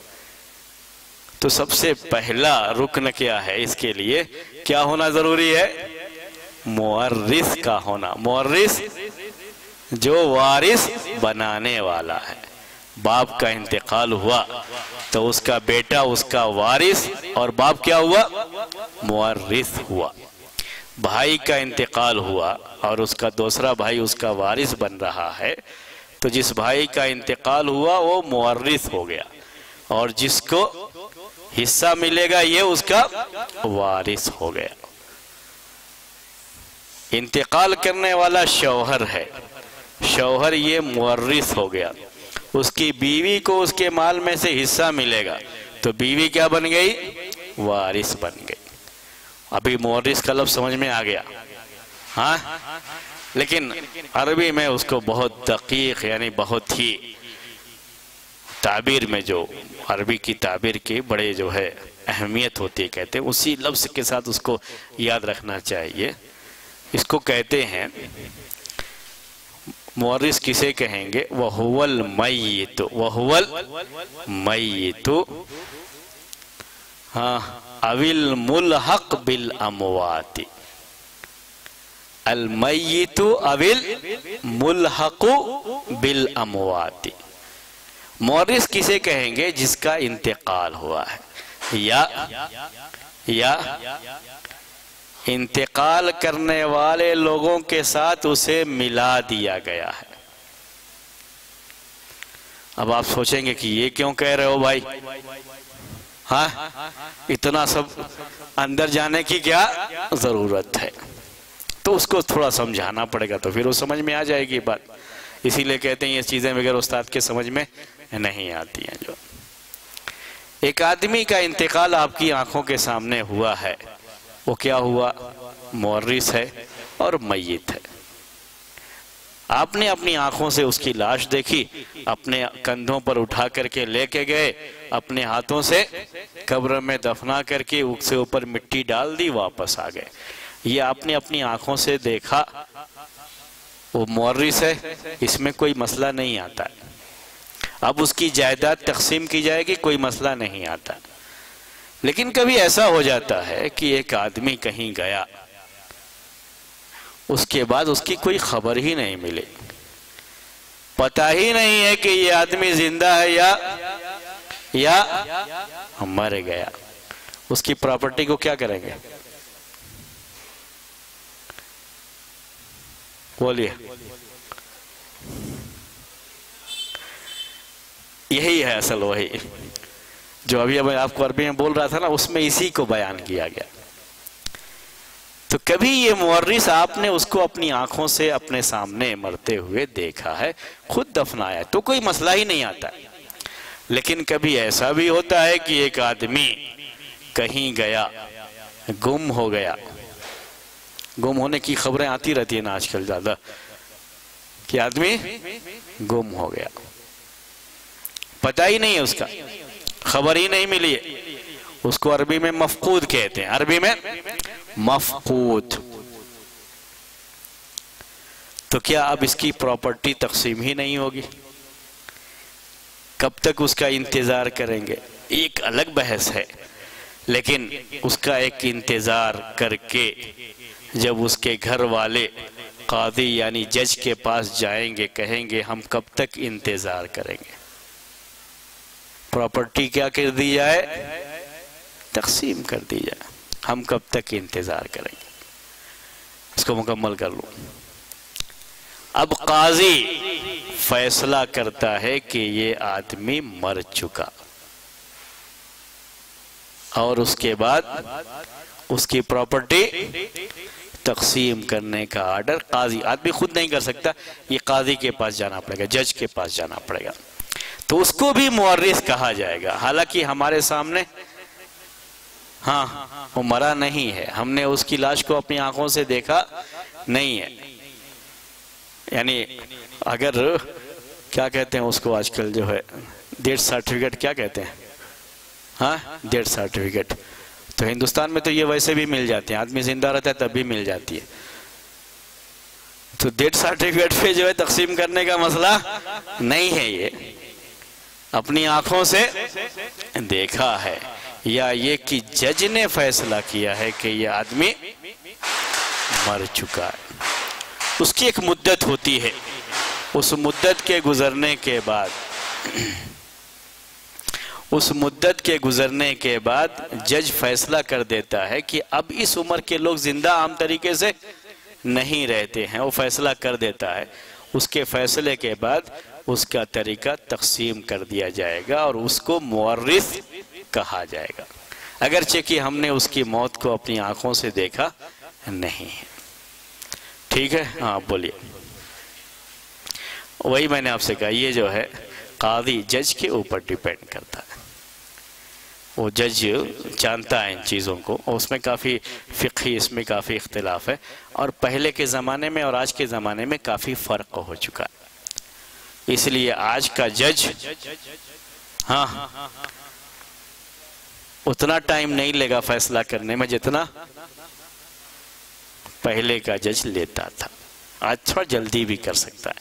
تو سب سے پہلا رکن کیا ہے اس کے لیے؟ کیا ہونا ضروری ہے؟ مورث کا ہونا۔ مورث جو وارث بنانے والا ہے۔ باپ کا انتقال ہوا تو اس کا بیٹا اس کا وارث، اور باپ کیا ہوا؟ مورث ہوا۔ بھائی کا انتقال ہوا اور اس کا دوسرا بھائی اس کا وارث بن رہا ہے، تو جس بھائی کا انتقال ہوا وہ مورث ہو گیا، اور جس کو حصہ ملے گا یہ اس کا وارث ہو گیا۔ انتقال کرنے والا شوہر ہے، شوہر یہ مورث ہو گیا، اس کی بیوی کو اس کے مال میں سے حصہ ملے گا، تو بیوی کیا بن گئی؟ وارث بن گئی۔ ابھی مورث کا لفظ سمجھ میں آ گیا، ہاں؟ لیکن عربی میں اس کو بہت دقیق، یعنی بہت ہی تعبیر میں، جو عربی کی تعبیر کی بڑے جو ہے اہمیت ہوتی ہے، کہتے ہیں اسی لفظ کے ساتھ اس کو یاد رکھنا چاہیے۔ اس کو کہتے ہیں مورث کسے کہیں گے؟ وَهُوَ الْمَيِّتُ وَهُوَ الْمَيِّتُ أَوِ الْمُلْحَقُ بِالْأَمْوَاتِ۔ الْمَيِّتُ أَوِ الْمُلْحَقُ بِالْأَمْوَاتِ۔ مورث کسے کہیں گے؟ جس کا انتقال ہوا ہے یا انتقال کرنے والے لوگوں کے ساتھ اسے ملا دیا گیا ہے۔ اب آپ سوچیں گے کہ یہ کیوں کہہ رہے ہو بھائی؟ ہاں، اتنا سب اندر جانے کی کیا ضرورت ہے؟ تو اس کو تھوڑا سمجھانا پڑے گا، تو پھر وہ سمجھ میں آ جائے گی بات۔ اسی لیے کہتے ہیں یہ چیزیں بغیر استاد کے سمجھ میں نہیں آتی ہیں۔ جو ایک آدمی کا انتقال آپ کی آنکھوں کے سامنے ہوا ہے، وہ کیا ہوا؟ مورث ہے اور میت ہے۔ آپ نے اپنی آنکھوں سے اس کی لاش دیکھی، اپنے کندھوں پر اٹھا کر کے لے کے گئے، اپنے ہاتھوں سے قبر میں دفنا کر کے اس سے اوپر مٹی ڈال دی، واپس آ گئے۔ یہ آپ نے اپنی آنکھوں سے دیکھا، وہ مورث ہے، اس میں کوئی مسئلہ نہیں آتا ہے۔ اب اس کی جائیداد تقسیم کی جائے گی، کوئی مسئلہ نہیں آتا۔ لیکن کبھی ایسا ہو جاتا ہے کہ ایک آدمی کہیں گیا، اس کے بعد اس کی کوئی خبر ہی نہیں ملی، پتہ ہی نہیں ہے کہ یہ آدمی زندہ ہے یا مر گیا۔ اس کی پراپرٹی کو کیا کریں گے؟ بولیے۔ یہی ہے اصل، وہی جو ابھی میں آپ کو عربی میں بول رہا تھا نا، اس میں اسی کو بیان کیا گیا۔ تو کبھی یہ مورث آپ نے اس کو اپنی آنکھوں سے اپنے سامنے مرتے ہوئے دیکھا ہے، خود دفنایا، تو کوئی مسئلہ ہی نہیں آتا۔ لیکن کبھی ایسا بھی ہوتا ہے کہ ایک آدمی کہیں گیا، گم ہو گیا۔ گم ہونے کی خبریں آتی رہتی ہیں نا آج کل زیادہ، کہ آدمی گم ہو گیا، پتہ ہی نہیں ہے اس کا، خبر ہی نہیں ملی ہے۔ اس کو عربی میں مفقود کہتے ہیں، عربی میں مفقود۔ تو کیا اب اس کی پراپرٹی تقسیم ہی نہیں ہوگی؟ کب تک اس کا انتظار کریں گے؟ ایک الگ بحث ہے، لیکن اس کا ایک انتظار کر کے جب اس کے گھر والے قاضی یعنی جج کے پاس جائیں گے، کہیں گے ہم کب تک انتظار کریں گے؟ پراپرٹی کیا کر دی جائے؟ تقسیم کر دی جائے۔ ہم کب تک انتظار کریں گے؟ اس کو مکمل کر لوں۔ اب قاضی فیصلہ کرتا ہے کہ یہ آدمی مر چکا، اور اس کے بعد اس کی پراپرٹی تقسیم کرنے کا آرڈر قاضی، آدمی خود نہیں کر سکتا، یہ قاضی کے پاس جانا پڑے گا، جج کے پاس جانا پڑے گا۔ تو اس کو بھی مورث کہا جائے گا، حالانکہ ہمارے سامنے ہاں وہ مرا نہیں ہے، ہم نے اس کی لاش کو اپنی آنکھوں سے دیکھا نہیں ہے. یعنی اگر کیا کہتے ہیں اس کو آج کل جو ہے ڈیتھ سرٹیفکیٹ کیا کہتے ہیں، ہاں ڈیتھ سرٹیفکیٹ، تو ہندوستان میں تو یہ ویسے بھی مل جاتے ہیں، آدمی زندہ رہتا ہے تب بھی مل جاتی ہے. تو ڈیتھ سرٹیفکیٹ پہ جو ہے تقسیم کرنے کا مسئلہ نہیں ہے، یہ اپنی آنکھوں سے دیکھا ہے، یا یہ کہ جج نے فیصلہ کیا ہے کہ یہ آدمی مر چکا ہے. اس کی ایک مدت ہوتی ہے، اس مدت کے گزرنے کے بعد جج فیصلہ کر دیتا ہے کہ اب اس عمر کے لوگ زندہ عام طریقے سے نہیں رہتے ہیں، وہ فیصلہ کر دیتا ہے. اس کے فیصلے کے بعد اس کا طریقہ تقسیم کر دیا جائے گا اور اس کو مورث کہا جائے گا، اگرچہ کہ ہم نے اس کی موت کو اپنی آنکھوں سے دیکھا نہیں ہے. ٹھیک ہے، ہاں بولیے. وہی میں نے آپ سے کہا، یہ جو ہے قاضی جج کے اوپر ڈیپینڈ کرتا ہے، وہ جج جانتا ہے ان چیزوں کو، اور اس میں کافی فقہی، اس میں کافی اختلاف ہے، اور پہلے کے زمانے میں اور آج کے زمانے میں کافی فرق ہو چکا ہے. اس لیے آج کا جج ہاں اتنا ٹائم نہیں لے گا فیصلہ کرنے میں جتنا پہلے کا جج لیتا تھا. آج تھوڑا جلدی بھی کر سکتا ہے،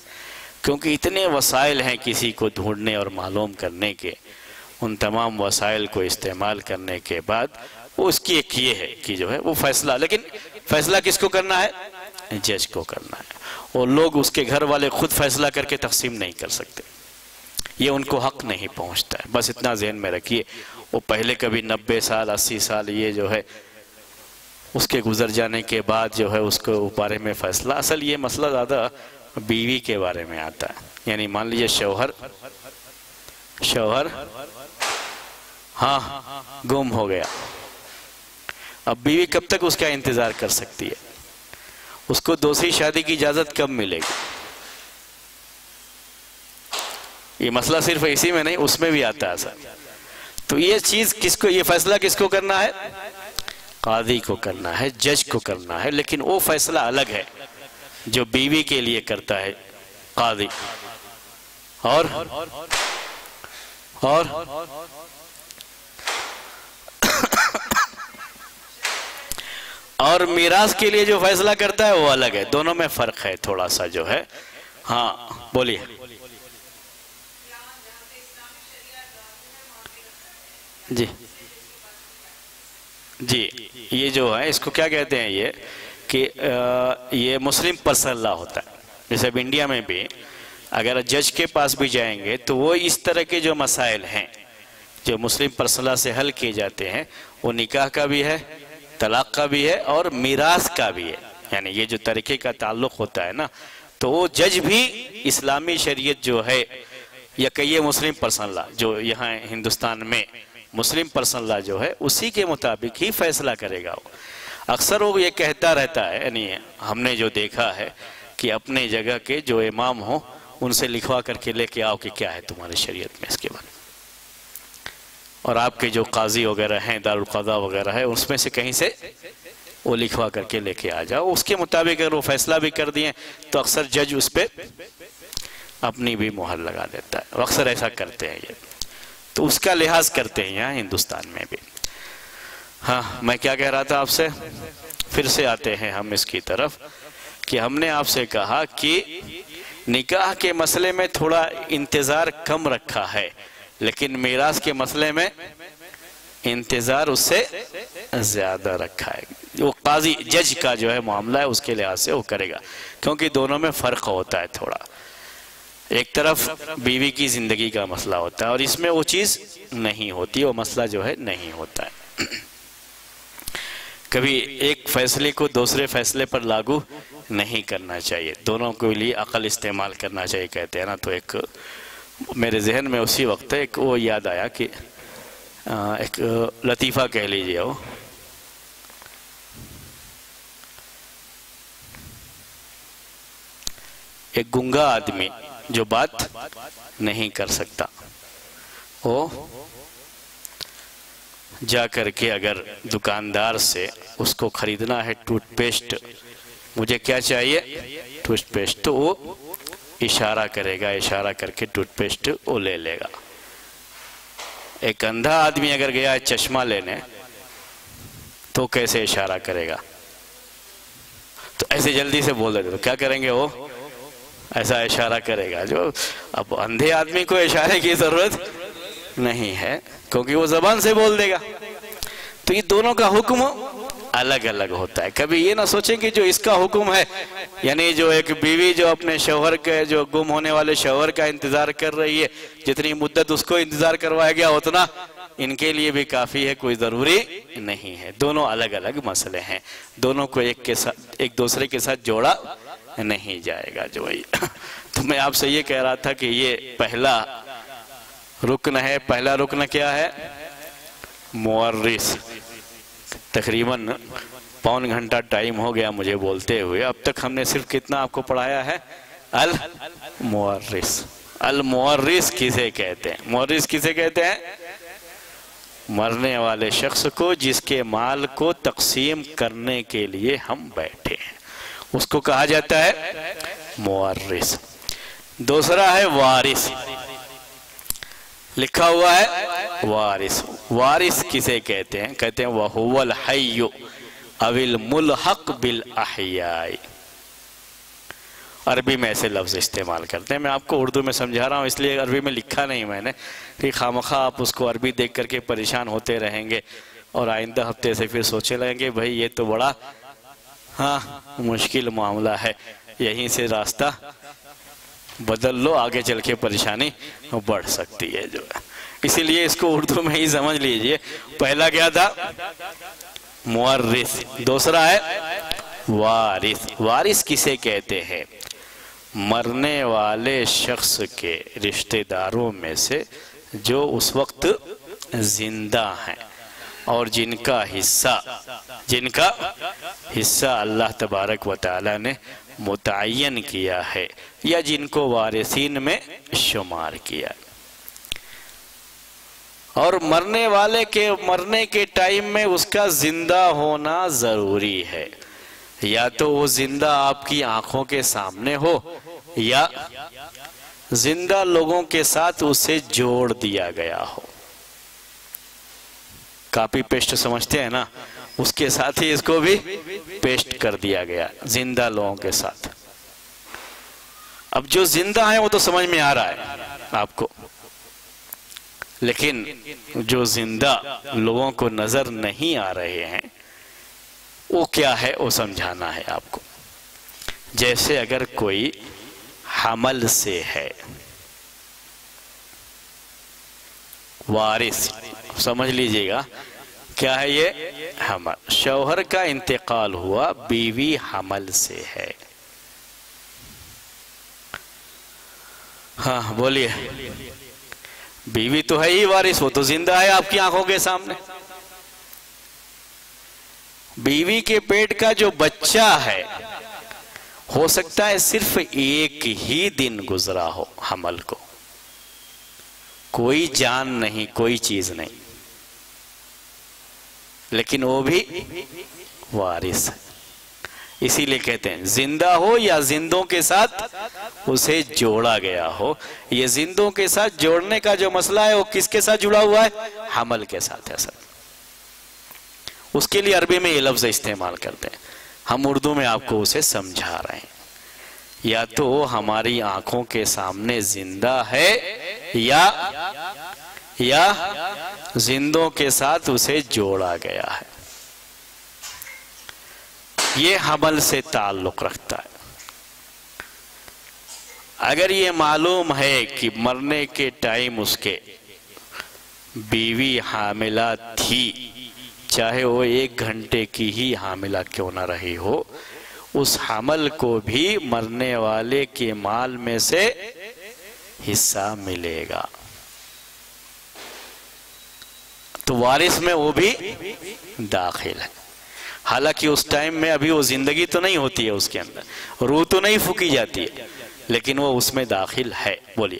کیونکہ اتنے وسائل ہیں کسی کو ڈھونڈنے اور معلوم کرنے کے. ان تمام وسائل کو استعمال کرنے کے بعد اس کی ایک یہ ہے کہ جو ہے وہ فیصلہ، لیکن فیصلہ کس کو کرنا ہے؟ جج کو کرنا ہے. اور لوگ اس کے گھر والے خود فیصلہ کر کے تقسیم نہیں کر سکتے، یہ ان کو حق نہیں پہنچتا ہے. بس اتنا ذہن میں رکھیے. وہ پہلے کبھی 90 سال 80 سال یہ جو ہے اس کے گزر جانے کے بعد جو ہے اس کو بارے میں فیصلہ، اصل یہ مسئلہ زیادہ بیوی کے بارے میں آتا ہے. یعنی مان لیجئے شوہر ہاں گم ہو گیا، اب بیوی کب تک اس کا انتظار کر سکتی ہے؟ اس کو دوسری شادی کی اجازت کب ملے گی؟ یہ مسئلہ صرف اسی میں نہیں، اس میں بھی آتا ہے سر. تو یہ چیز کس کو، یہ فیصلہ کس کو کرنا ہے؟ قاضی کو کرنا ہے، جج کو کرنا ہے. لیکن وہ فیصلہ الگ ہے جو بیوی کے لیے کرتا ہے قاضی، اور میراث کے لیے جو فیصلہ کرتا ہے وہ الگ ہے. دونوں میں فرق ہے تھوڑا سا جو ہے. ہاں بولیے. جی یہ جو ہے اس کو کیا کہتے ہیں، یہ کہ یہ مسلم پرسنل لا ہوتا ہے. جیسے اب انڈیا میں بھی اگر جج کے پاس بھی جائیں گے تو وہ اس طرح کے جو مسائل ہیں جو مسلم پرسنل لا سے حل کیے جاتے ہیں، وہ نکاح کا بھی ہے، طلاق کا بھی ہے، اور میراث کا بھی ہے. یعنی یہ جو طریقے کا تعلق ہوتا ہے نا، تو وہ جج بھی اسلامی شریعت جو ہے یا کہیے مسلم پرسنل لا جو یہاں ہندوستان میں مسلم پرسنل لا جو ہے اسی کے مطابق ہی فیصلہ کرے گا. اکثر وہ یہ کہتا رہتا ہے، یعنی ہم نے جو دیکھا ہے کہ اپنے جگہ کے جو امام ہوں ان سے لکھوا کر کے لے کے آؤ کہ کیا ہے تمہاری شریعت میں اس کے بارے میں، اور آپ کے جو قاضی وغیرہ ہیں دارالقضاء وغیرہ ہے اس میں سے کہیں سے وہ لکھوا کر کے لے کے آ جاؤ. اس کے مطابق اگر وہ فیصلہ بھی کر دیے تو اکثر جج اس پہ اپنی بھی مہر لگا دیتا ہے. اکثر ایسا کرتے ہیں یہ، تو اس کا لحاظ کرتے ہیں یہاں ہندوستان میں بھی. ہاں میں کیا کہہ رہا تھا آپ سے، پھر سے آتے ہیں ہم اس کی طرف کہ ہم نے آپ سے کہا کہ نکاح کے مسئلے میں تھوڑا انتظار کم رکھا ہے، لیکن میراث کے مسئلے میں انتظار اس سے زیادہ رکھا ہے. وہ قاضی جج کا جو ہے معاملہ ہے اس کے لحاظ سے وہ کرے گا، کیونکہ دونوں میں فرق ہوتا ہے تھوڑا. ایک طرف بیوی کی زندگی کا مسئلہ ہوتا ہے اور اس میں وہ چیز نہیں ہوتی، وہ مسئلہ جو ہے نہیں ہوتا ہے. کبھی ایک فیصلے کو دوسرے فیصلے پر لاگو نہیں کرنا چاہیے، دونوں کے لیے عقل استعمال کرنا چاہیے کہتے ہیں نا. تو ایک میرے ذہن میں اسی وقت ایک وہ یاد آیا کہ ایک لطیفہ کہہ لیجیے، وہ ایک گنگا آدمی جو بات نہیں کر سکتا، وہ جا کر کے اگر دکاندار سے اس کو خریدنا ہے ٹوتھ پیسٹ، مجھے کیا چاہیے؟ ٹوتھ پیسٹ، تو وہ اشارہ کرے گا، اشارہ کر کے ٹوتھ پیسٹ وہ لے لے گا۔ ایک اندھا آدمی اگر گیا ہے چشمہ لینے تو کیسے اشارہ کرے گا؟ تو ایسے جلدی سے بول دیتے، تو کیا کریں گے؟ وہ ایسا اشارہ کرے گا۔ جو اب اندھے آدمی کو اشارے کی ضرورت نہیں ہے کیونکہ وہ زبان سے بول دے گا۔ تو یہ دونوں کا حکم الگ الگ ہوتا ہے۔ کبھی یہ نہ سوچیں کہ جو اس کا حکم ہے، یعنی جو ایک بیوی جو اپنے شوہر کے، جو گم ہونے والے شوہر کا انتظار کر رہی ہے، جتنی مدت اس کو انتظار کروایا گیا اتنا ان کے لیے بھی کافی ہے، کوئی ضروری نہیں ہے۔ دونوں الگ الگ مسئلے ہیں، دونوں کو ایک دوسرے کے ساتھ جوڑا نہیں جائے گا۔ جو تو میں آپ سے یہ کہہ رہا تھا کہ یہ پہلا رکن ہے۔ پہلا رکن کیا ہے؟ مورث۔ تقریباً پون گھنٹہ ٹائم ہو گیا مجھے بولتے ہوئے، اب تک ہم نے صرف کتنا آپ کو پڑھایا ہے؟ المورث۔ المورث کسے کہتے ہیں؟ مورث کسے کہتے ہیں؟ مرنے والے شخص کو جس کے مال کو تقسیم کرنے کے لیے ہم بیٹھے ہیں، اس کو کہا جاتا ہے مورث۔ دوسرا ہے وارث، لکھا ہوا ہے وارث۔ وارث کسے کہتے ہیں؟ کہتے ہیں وَهُوَ الْحَيُّ أَوِ الْمُلْحَقُ بِالْأَحْيَاءِ۔ عربی میں ایسے لفظ استعمال کرتے ہیں، میں آپ کو اردو میں سمجھا رہا ہوں اس لیے عربی میں لکھا نہیں میں نے، کہ خامخواہ آپ اس کو عربی دیکھ کر کے پریشان ہوتے رہیں گے اور آئندہ ہفتے سے پھر سوچے لگیں گے بھائی یہ تو بڑا مشکل معاملہ ہے، یہیں سے راستہ بدل لو، آگے چل کے پریشانی بڑھ سکتی ہے جو ہے۔ اسی لیے اس کو اردو میں ہی سمجھ لیجئے۔ پہلا کیا تھا؟ مورث۔ دوسرا ہے وارث۔ وارث کسے کہتے ہیں؟ مرنے والے شخص کے رشتہ داروں میں سے جو اس وقت زندہ ہیں اور جن کا حصہ اللہ تبارک و تعالی نے متعین کیا ہے یا جن کو وارثین میں شمار کیا ہے، اور مرنے والے کے مرنے کے ٹائم میں اس کا زندہ ہونا ضروری ہے، یا تو وہ زندہ آپ کی آنکھوں کے سامنے ہو یا زندہ لوگوں کے ساتھ اسے جوڑ دیا گیا ہو۔ کاپی پیسٹ سمجھتے ہیں نا، اس کے ساتھ ہی اس کو بھی پیسٹ کر دیا گیا زندہ لوگوں کے ساتھ۔ اب جو زندہ ہیں وہ تو سمجھ میں آ رہا ہے آپ کو، لیکن جو زندہ لوگوں کو نظر نہیں آ رہے ہیں وہ کیا ہے وہ سمجھانا ہے آپ کو۔ جیسے اگر کوئی حمل سے ہے، وارث سمجھ لیجئے گا کیا ہے یہ؟ حمل۔ شوہر کا انتقال ہوا، بیوی حمل سے ہے۔ ہاں بولیے، بیوی تو ہے ہی وارث، وہ تو زندہ ہے آپ کی آنکھوں کے سامنے۔ بیوی کے پیٹ کا جو بچہ ہے ہو سکتا ہے صرف ایک ہی دن گزرا ہو حمل کو، کوئی جان نہیں، کوئی چیز نہیں، لیکن وہ بھی وارث ہے۔ اسی لیے کہتے ہیں زندہ ہو یا زندوں کے ساتھ اسے جوڑا گیا ہو۔ یہ زندوں کے ساتھ جوڑنے کا جو مسئلہ ہے وہ کس کے ساتھ جڑا ہوا ہے؟ حمل کے ساتھ ہے سر۔ اس کے لیے عربی میں یہ لفظ استعمال کرتے ہیں، ہم اردو میں آپ کو اسے سمجھا رہے ہیں۔ یا تو ہماری آنکھوں کے سامنے زندہ ہے یا زندوں کے ساتھ اسے جوڑا گیا ہے، یہ حمل سے تعلق رکھتا ہے۔ اگر یہ معلوم ہے کہ مرنے کے ٹائم اس کے بیوی حاملہ تھی، چاہے وہ 1 گھنٹے کی ہی حاملہ کیوں نہ رہی ہو، اس حمل کو بھی مرنے والے کے مال میں سے حصہ ملے گا۔ تو وارث میں وہ بھی داخل ہے، حالانکہ اس ٹائم میں ابھی وہ زندگی تو نہیں ہوتی ہے اس کے اندر، روح تو نہیں پھونکی جاتی ہے، لیکن وہ اس میں داخل ہے۔ بولیے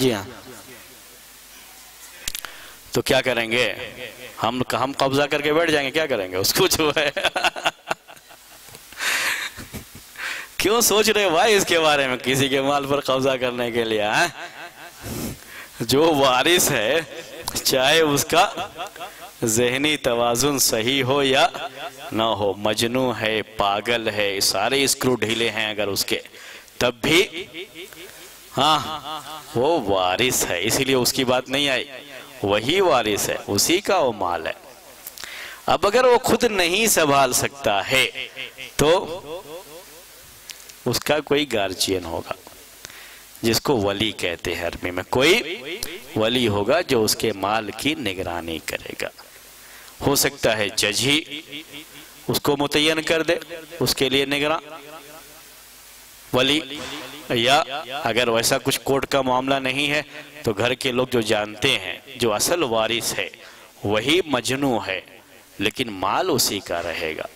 جی ہاں، تو کیا کریں گے؟ ہم قبضہ کر کے بیٹھ جائیں گے؟ کیا کریں گے اس کو جو ہے کیوں سوچ رہے بھائی اس کے بارے میں کسی کے مال پر قبضہ کرنے کے لیے؟ جو وارث ہے چاہے اس کا ذہنی توازن صحیح ہو یا نہ ہو، مجنون ہے، پاگل ہے، سارے اسکرو ڈھیلے ہیں اگر اس کے، تب بھی ہاں وہ وارث ہے، اسی لیے اس کی بات نہیں آئی، وہی وارث ہے، اسی کا وہ مال ہے۔ اب اگر وہ خود نہیں سنبھال سکتا ہے تو اس کا کوئی گارجین ہوگا، جس کو ولی کہتے ہیں عربی میں، کوئی ولی ہوگا جو اس کے مال کی نگرانی کرے گا۔ ہو سکتا ہے جج ہی اس کو متعین کر دے، اس کے لیے نگراں ولی، یا اگر ویسا کچھ کورٹ کا معاملہ نہیں ہے تو گھر کے لوگ جو جانتے ہیں جو اصل وارث ہے وہی مجنون ہے لیکن مال اسی کا رہے گا۔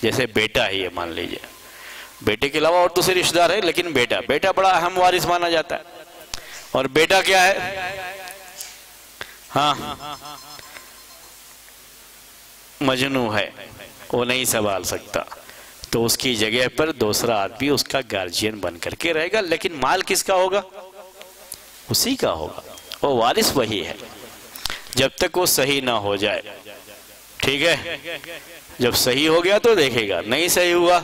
جیسے بیٹا ہی ہے، مان لیجئے بیٹے کے علاوہ اور دوسرے رشتہ دار ہے لیکن بیٹا بڑا اہم وارث مانا جاتا ہے، اور بیٹا کیا ہے؟ ہاں مجنون ہے، وہ نہیں سنبھال سکتا، تو اس کی جگہ پر دوسرا آدمی اس کا گارجین بن کر کے رہے گا، لیکن مال کس کا ہوگا؟ اسی کا ہوگا، وہ وارث وہی ہے جب تک وہ صحیح نہ ہو جائے۔ ٹھیک ہے، جب صحیح ہو گیا تو دیکھے گا، نہیں صحیح ہوا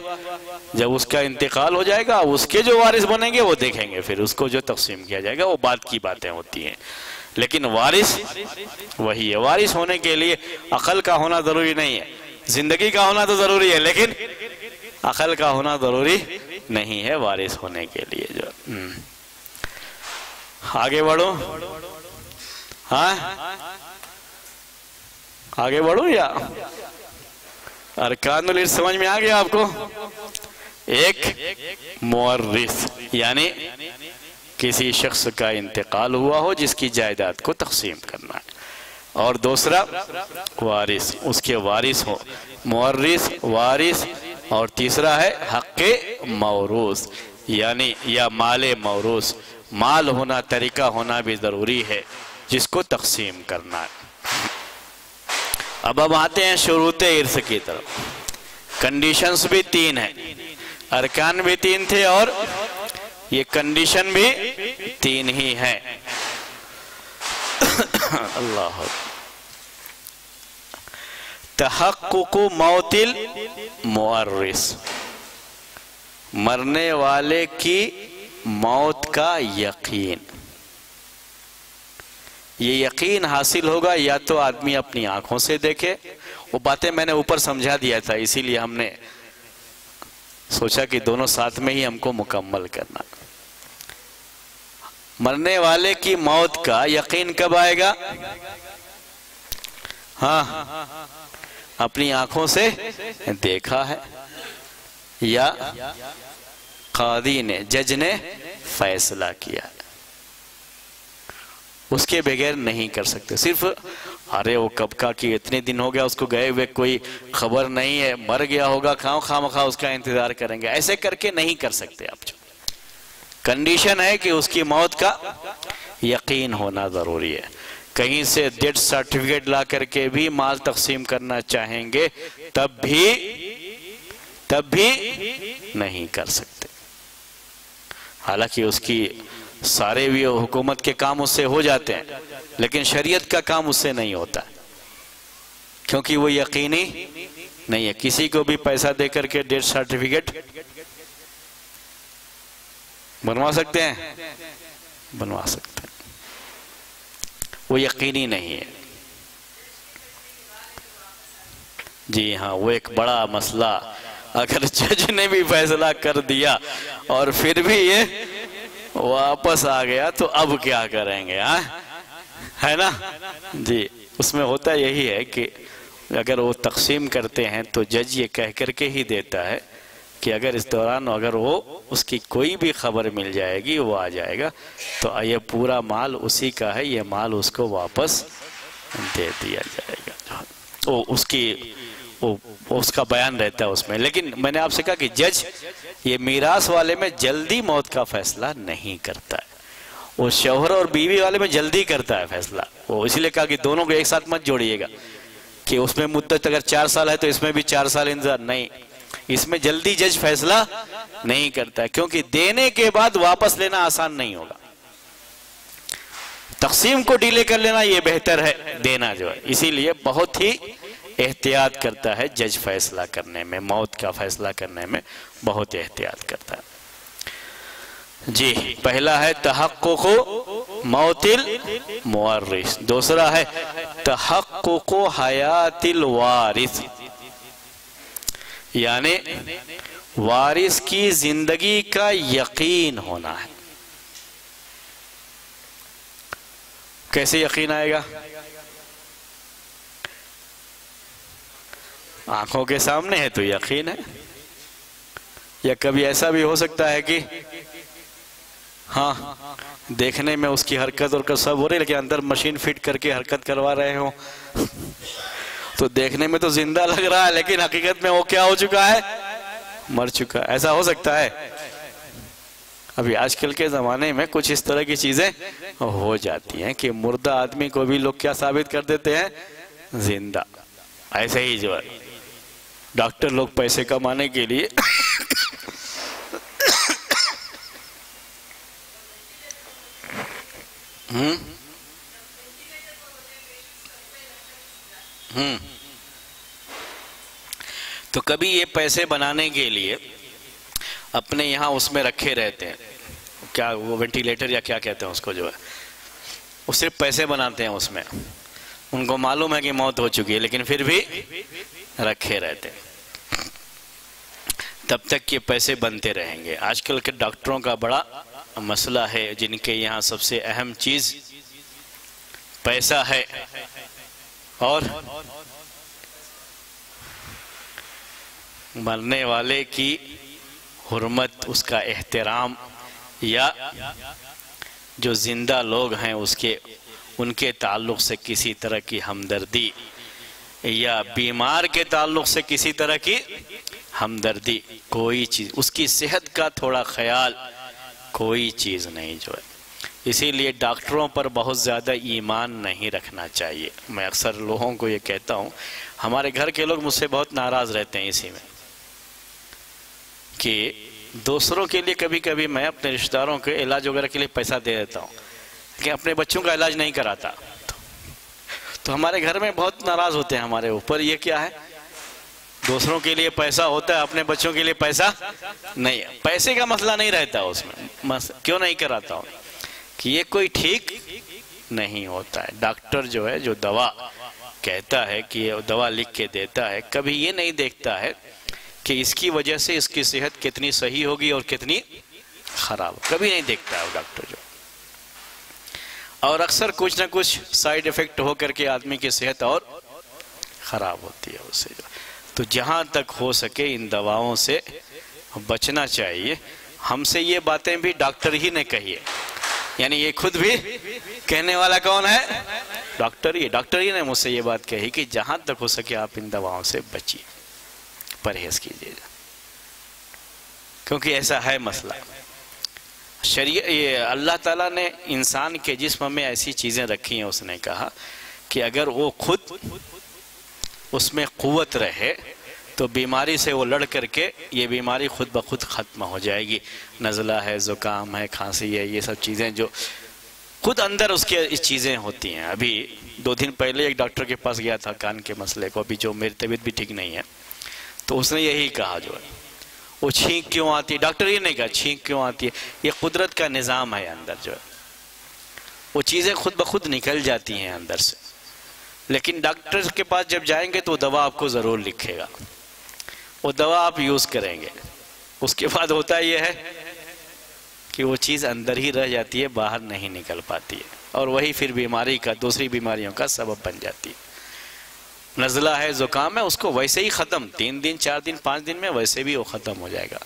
جب اس کا انتقال ہو جائے گا اس کے جو وارث بنیں گے وہ دیکھیں گے، پھر اس کو جو تقسیم کیا جائے گا وہ بعد کی باتیں ہوتی ہیں، لیکن وارث وہی ہے۔ وارث ہونے کے لیے عقل کا ہونا ضروری نہیں ہے، زندگی کا ہونا تو ضروری ہے لیکن عقل کا ہونا ضروری نہیں ہے وارث ہونے کے لیے۔ جو آگے بڑھو، ہاں آگے بڑھو یا ارکان الارث سمجھ میں آ گیا آپ کو؟ ایک مورث یعنی کسی شخص کا انتقال ہوا ہو جس کی جائیداد کو تقسیم کرنا ہے، اور دوسرا وارث، اس کے وارث ہو، مورث وارث، اور تیسرا ہے حق موروث یعنی یا مال موروث، مال ہونا، طریقہ ہونا بھی ضروری ہے جس کو تقسیم کرنا ہے۔ اب ہم آتے ہیں شروط ارث کی طرف۔ کنڈیشنز بھی تین ہیں، ارکان بھی تین تھے اور یہ کنڈیشن بھی تین ہی ہیں۔ اللہ تحقق موت المورث، مرنے والے کی موت کا یقین۔ یہ یقین حاصل ہوگا یا تو آدمی اپنی آنکھوں سے دیکھے، وہ باتیں میں نے اوپر سمجھا دیا تھا، اسی لیے ہم نے سوچا کہ دونوں ساتھ میں ہی ہم کو مکمل کرنا۔ مرنے والے کی موت کا یقین کب آئے گا؟ ہاں اپنی آنکھوں سے دیکھا ہے یا قاضی نے، جج نے فیصلہ کیا ہے، اس کے بغیر نہیں کر سکتے۔ صرف ارے وہ کب کا کہ اتنے دن ہو گیا اس کو گئے ہوئے، کوئی خبر نہیں ہے، مر گیا ہوگا، خواہ اس کا انتظار کریں گے، ایسے کر کے نہیں کر سکتے آپ۔ جو کنڈیشن ہے کہ اس کی موت کا یقین ہونا ضروری ہے۔ کہیں سے ڈیتھ سرٹیفکیٹ لا کر کے بھی مال تقسیم کرنا چاہیں گے تب بھی نہیں کر سکتے، حالانکہ اس کی سارے بھی حکومت کے کام اس سے ہو جاتے ہیں لیکن شریعت کا کام اس سے نہیں ہوتا کیونکہ وہ یقینی نہیں ہے۔ کسی کو بھی پیسہ دے کر کے ڈیتھ سرٹیفکیٹ بنوا سکتے ہیں؟ بنوا سکتے ہیں، وہ یقینی نہیں ہے۔ جی ہاں، وہ ایک بڑا مسئلہ، اگر جج نے بھی فیصلہ کر دیا اور پھر بھی یہ واپس آ گیا تو اب کیا کریں گے؟ ہے نا؟ جی اس میں ہوتا یہی ہے کہ اگر وہ تقسیم کرتے ہیں تو جج یہ کہہ کر کے ہی دیتا ہے کہ اگر اس دوران اگر وہ اس کی کوئی بھی خبر مل جائے گی، وہ آ جائے گا تو یہ پورا مال اسی کا ہے، یہ مال اس کو واپس دے دیا جائے گا۔ اس کا بیان رہتا ہے اس میں۔ لیکن میں نے آپ سے کہا کہ جج یہ میراث والے میں جلدی موت کا فیصلہ نہیں کرتا ہے، وہ شوہر اور بیوی والے میں جلدی کرتا ہے فیصلہ، وہ اس لیے کہا کہ دونوں کو ایک ساتھ مت جوڑیے گا کہ اس میں مدت اگر 4 سال ہے تو اس میں بھی 4 سال انتظار، نہیں، اس میں جلدی جج فیصلہ نہیں کرتا ہے، کیونکہ دینے کے بعد واپس لینا آسان نہیں ہوگا۔ تقسیم کو ڈیلے کر لینا یہ بہتر ہے دینا جو ہے، اسی لیے بہت ہی احتیاط کرتا ہے جج فیصلہ کرنے میں، موت کا فیصلہ کرنے میں بہت احتیاط کرتا ہے۔ جی، پہلا ہے تحقق موت المورث، دوسرا ہے تحقق حیات الوارث، یعنی وارث کی زندگی کا یقین ہونا ہے۔ کیسے یقین آئے گا؟ آنکھوں کے سامنے ہے تو یقین ہے، یا کبھی ایسا بھی ہو سکتا ہے کہ ہاں دیکھنے میں اس کی حرکت اور سب ہو رہی ہے لیکن اندر مشین فٹ کر کے حرکت کروا رہے ہوں تو دیکھنے میں تو زندہ لگ رہا ہے لیکن حقیقت میں وہ کیا ہو چکا ہے؟ مر چکا ہے۔ ایسا ہو سکتا ہے؟ ابھی آج کل کے زمانے میں کچھ اس طرح کی چیزیں ہو جاتی ہیں کہ مردہ آدمی کو بھی لوگ کیا ثابت کر دیتے ہیں؟ زندہ۔ ایسے ہی جو ہے ڈاکٹر لوگ پیسے کمانے کے لیے تو کبھی یہ پیسے بنانے کے لیے اپنے یہاں اس میں رکھے رہتے ہیں، کیا وہ وینٹیلیٹر یا کیا کہتے ہیں اس کو، جو ہے وہ صرف پیسے بناتے ہیں، اس میں ان کو معلوم ہے کہ موت ہو چکی ہے لیکن پھر بھی رکھے رہتے ہیں تب تک یہ پیسے بنتے رہیں گے۔ آج کل کے ڈاکٹروں کا بڑا مسئلہ ہے، جن کے یہاں سب سے اہم چیز پیسہ ہے اور مرنے والے کی حرمت، اس کا احترام، یا جو زندہ لوگ ہیں ان کے تعلق سے کسی طرح کی ہمدردی، یا بیمار کے تعلق سے کسی طرح کی ہمدردی، کوئی چیز، اس کی صحت کا تھوڑا خیال، کوئی چیز نہیں جو ہے۔ اسی لیے ڈاکٹروں پر بہت زیادہ ایمان نہیں رکھنا چاہیے۔ میں اکثر لوگوں کو یہ کہتا ہوں، ہمارے گھر کے لوگ مجھ سے بہت ناراض رہتے ہیں اسی میں کہ دوسروں کے لیے کبھی کبھی میں اپنے رشتہ داروں کے علاج وغیرہ کے لیے پیسہ دے دیتا ہوں کہ اپنے بچوں کا علاج نہیں کراتا، تو ہمارے گھر میں بہت ناراض ہوتے ہیں ہمارے اوپر۔ یہ کیا ہے؟ دوسروں کے لیے پیسہ ہوتا ہے، اپنے بچوں کے لیے پیسہ نہیں۔ پیسے کا مسئلہ نہیں رہتا اس میں، کیوں نہیں کراتا ہوں کہ یہ کوئی ٹھیک نہیں ہوتا ہے۔ ڈاکٹر جو ہے، جو دوا کہتا ہے کہ یہ دوا لکھ کے دیتا ہے، کبھی یہ نہیں دیکھتا ہے کہ اس کی وجہ سے اس کی صحت کتنی صحیح ہوگی اور کتنی خراب، کبھی نہیں دیکھتا ہے وہ ڈاکٹر جو، اور اکثر کچھ نہ کچھ سائیڈ ایفیکٹ ہو کر کے آدمی کی صحت اور خراب ہوتی ہے اس سے جو۔ تو جہاں تک ہو سکے ان دواؤں سے بچنا چاہیے۔ ہم سے یہ باتیں بھی ڈاکٹر ہی نے کہی ہے، یعنی یہ خود بھی کہنے والا کون ہے؟ ڈاکٹر ہی نے مجھ سے یہ بات کہی کہ جہاں تک ہو سکے آپ ان دواؤں سے بچیے، پرہیز کیجیے، کیونکہ ایسا ہے مسئلہ۔ یہ اللہ تعالیٰ نے انسان کے جسم میں ایسی چیزیں رکھی ہیں، اس نے کہا کہ اگر وہ خود اس میں قوت رہے تو بیماری سے وہ لڑ کر کے یہ بیماری خود بخود ختم ہو جائے گی۔ نزلہ ہے، زکام ہے، کھانسی ہے، یہ سب چیزیں جو خود اندر اس کے چیزیں ہوتی ہیں۔ ابھی 2 دن پہلے ایک ڈاکٹر کے پاس گیا تھا کان کے مسئلے کو، ابھی جو میری طبیعت بھی ٹھیک نہیں ہے، تو اس نے یہی کہا جو ہے وہ چھینک کیوں آتی ہے، ڈاکٹر یہ نہیں کہا چھینک کیوں آتی ہے، یہ قدرت کا نظام ہے اندر جو ہے، وہ چیزیں خود بخود نکل جاتی ہیں اندر سے۔ لیکن ڈاکٹر کے پاس جب جائیں گے تو وہ دوا آپ کو ضرور لکھے گا، وہ دوا آپ یوز کریں گے، اس کے بعد ہوتا یہ ہے کہ وہ چیز اندر ہی رہ جاتی ہے، باہر نہیں نکل پاتی ہے، اور وہی پھر بیماری کا، دوسری بیماریوں کا سبب بن جاتی ہے۔ نزلہ ہے، زکام ہے، اس کو ویسے ہی ختم، 3 دن 4 دن 5 دن میں ویسے بھی وہ ختم ہو جائے گا،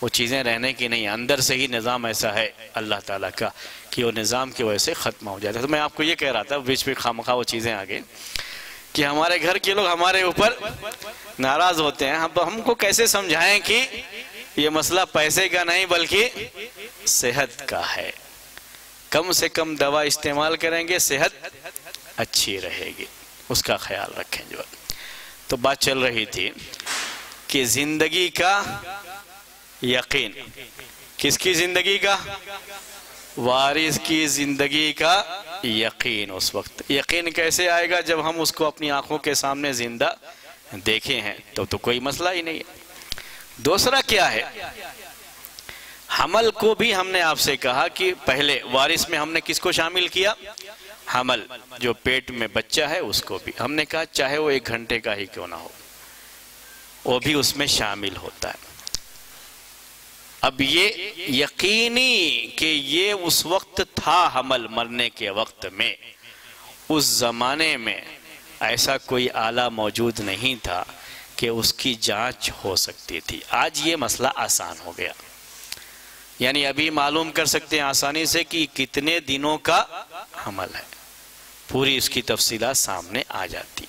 وہ چیزیں رہنے کی نہیں، اندر سے ہی نظام ایسا ہے اللہ تعالیٰ کا کہ وہ نظام کی وجہ سے ختم ہو جاتا ہے۔ تو میں آپ کو یہ کہہ رہا تھا، بیچ میں خامخواہ وہ چیزیں آ گئی کہ ہمارے گھر کے لوگ ہمارے اوپر ناراض ہوتے ہیں، ہم کو کیسے سمجھائیں کہ یہ مسئلہ پیسے کا نہیں بلکہ صحت کا ہے۔ کم سے کم دوا استعمال کریں گے صحت اچھی رہے گی، اس کا خیال رکھیں جو۔ تو بات چل رہی تھی کہ زندگی کا یقین، کس کی زندگی کا؟ وارث کی زندگی کا یقین۔ اس وقت یقین کیسے آئے گا؟ جب ہم اس کو اپنی آنکھوں کے سامنے زندہ دیکھے ہیں تو کوئی مسئلہ ہی نہیں ہے۔ دوسرا کیا ہے؟ حمل کو بھی ہم نے آپ سے کہا کہ پہلے وارث میں ہم نے کس کو شامل کیا؟ حمل، جو پیٹ میں بچہ ہے اس کو بھی ہم نے کہا چاہے وہ 1 گھنٹے کا ہی کیوں نہ ہو، وہ بھی اس میں شامل ہوتا ہے۔ اب یہ یقینی کہ یہ اس وقت تھا، حمل مرنے کے وقت میں، اس زمانے میں ایسا کوئی آلہ موجود نہیں تھا کہ اس کی جانچ ہو سکتی تھی۔ آج یہ مسئلہ آسان ہو گیا، یعنی ابھی معلوم کر سکتے ہیں آسانی سے کہ کتنے دنوں کا حمل ہے، پوری اس کی تفصیلات سامنے آ جاتی۔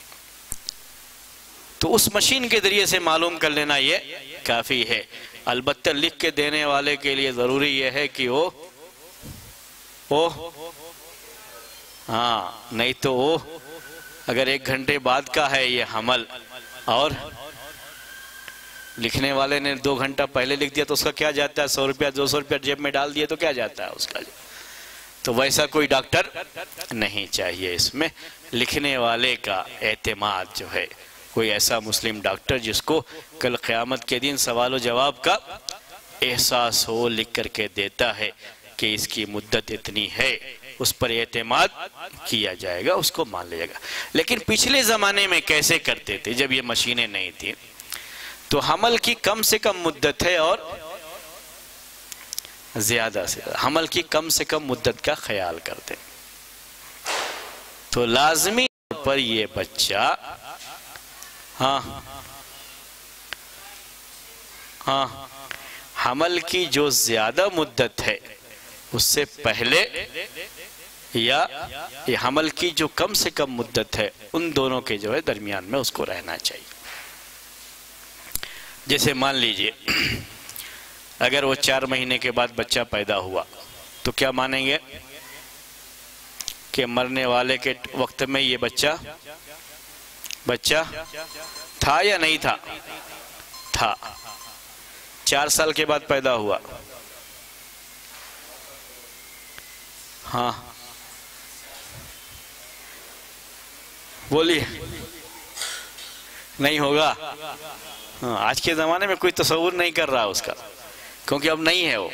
تو اس مشین کے ذریعے سے معلوم کر لینا یہ کافی ہے۔ البتہ لکھ کے دینے والے کے لیے ضروری یہ ہے کہ وہ نہیں تو وہ اگر 1 گھنٹے بعد کا ہے یہ حمل اور لکھنے والے نے 2 گھنٹہ پہلے لکھ دیا تو اس کا کیا جاتا ہے؟ 100 روپیہ 200 روپیہ جیب میں ڈال دیے تو کیا جاتا ہے اس کا؟ تو ویسا کوئی ڈاکٹر نہیں چاہیے، اس میں لکھنے والے کا اعتماد جو ہے، کوئی ایسا مسلم ڈاکٹر جس کو کل قیامت کے دن سوال و جواب کا احساس ہو، لکھ کر کے دیتا ہے کہ اس کی مدت اتنی ہے، اس پر اعتماد کیا جائے گا، اس کو مان لیا جائے گا۔ لیکن پچھلے زمانے میں کیسے کرتے تھے جب یہ مشینیں نہیں تھیں؟ تو حمل کی کم سے کم مدت ہے اور زیادہ سے زیادہ حمل کی کم سے کم مدت کا خیال کرتے، تو لازمی طور پر یہ بچہ حمل کی جو زیادہ مدت ہے اس سے پہلے یا یہ حمل کی جو کم سے کم مدت ہے ان دونوں کے جو ہے درمیان میں اس کو رہنا چاہیے۔ جیسے مان لیجئے اگر وہ 4 مہینے کے بعد بچہ پیدا ہوا تو کیا مانیں گے کہ مرنے والے کے وقت میں یہ بچہ تھا یا نہیں تھا؟ تھا۔ 4 سال کے بعد پیدا ہوا، بولیے نہیں ہوگا؟ آج کے زمانے میں کوئی تصور نہیں کر رہا اس کا، کیونکہ اب نہیں ہے وہ،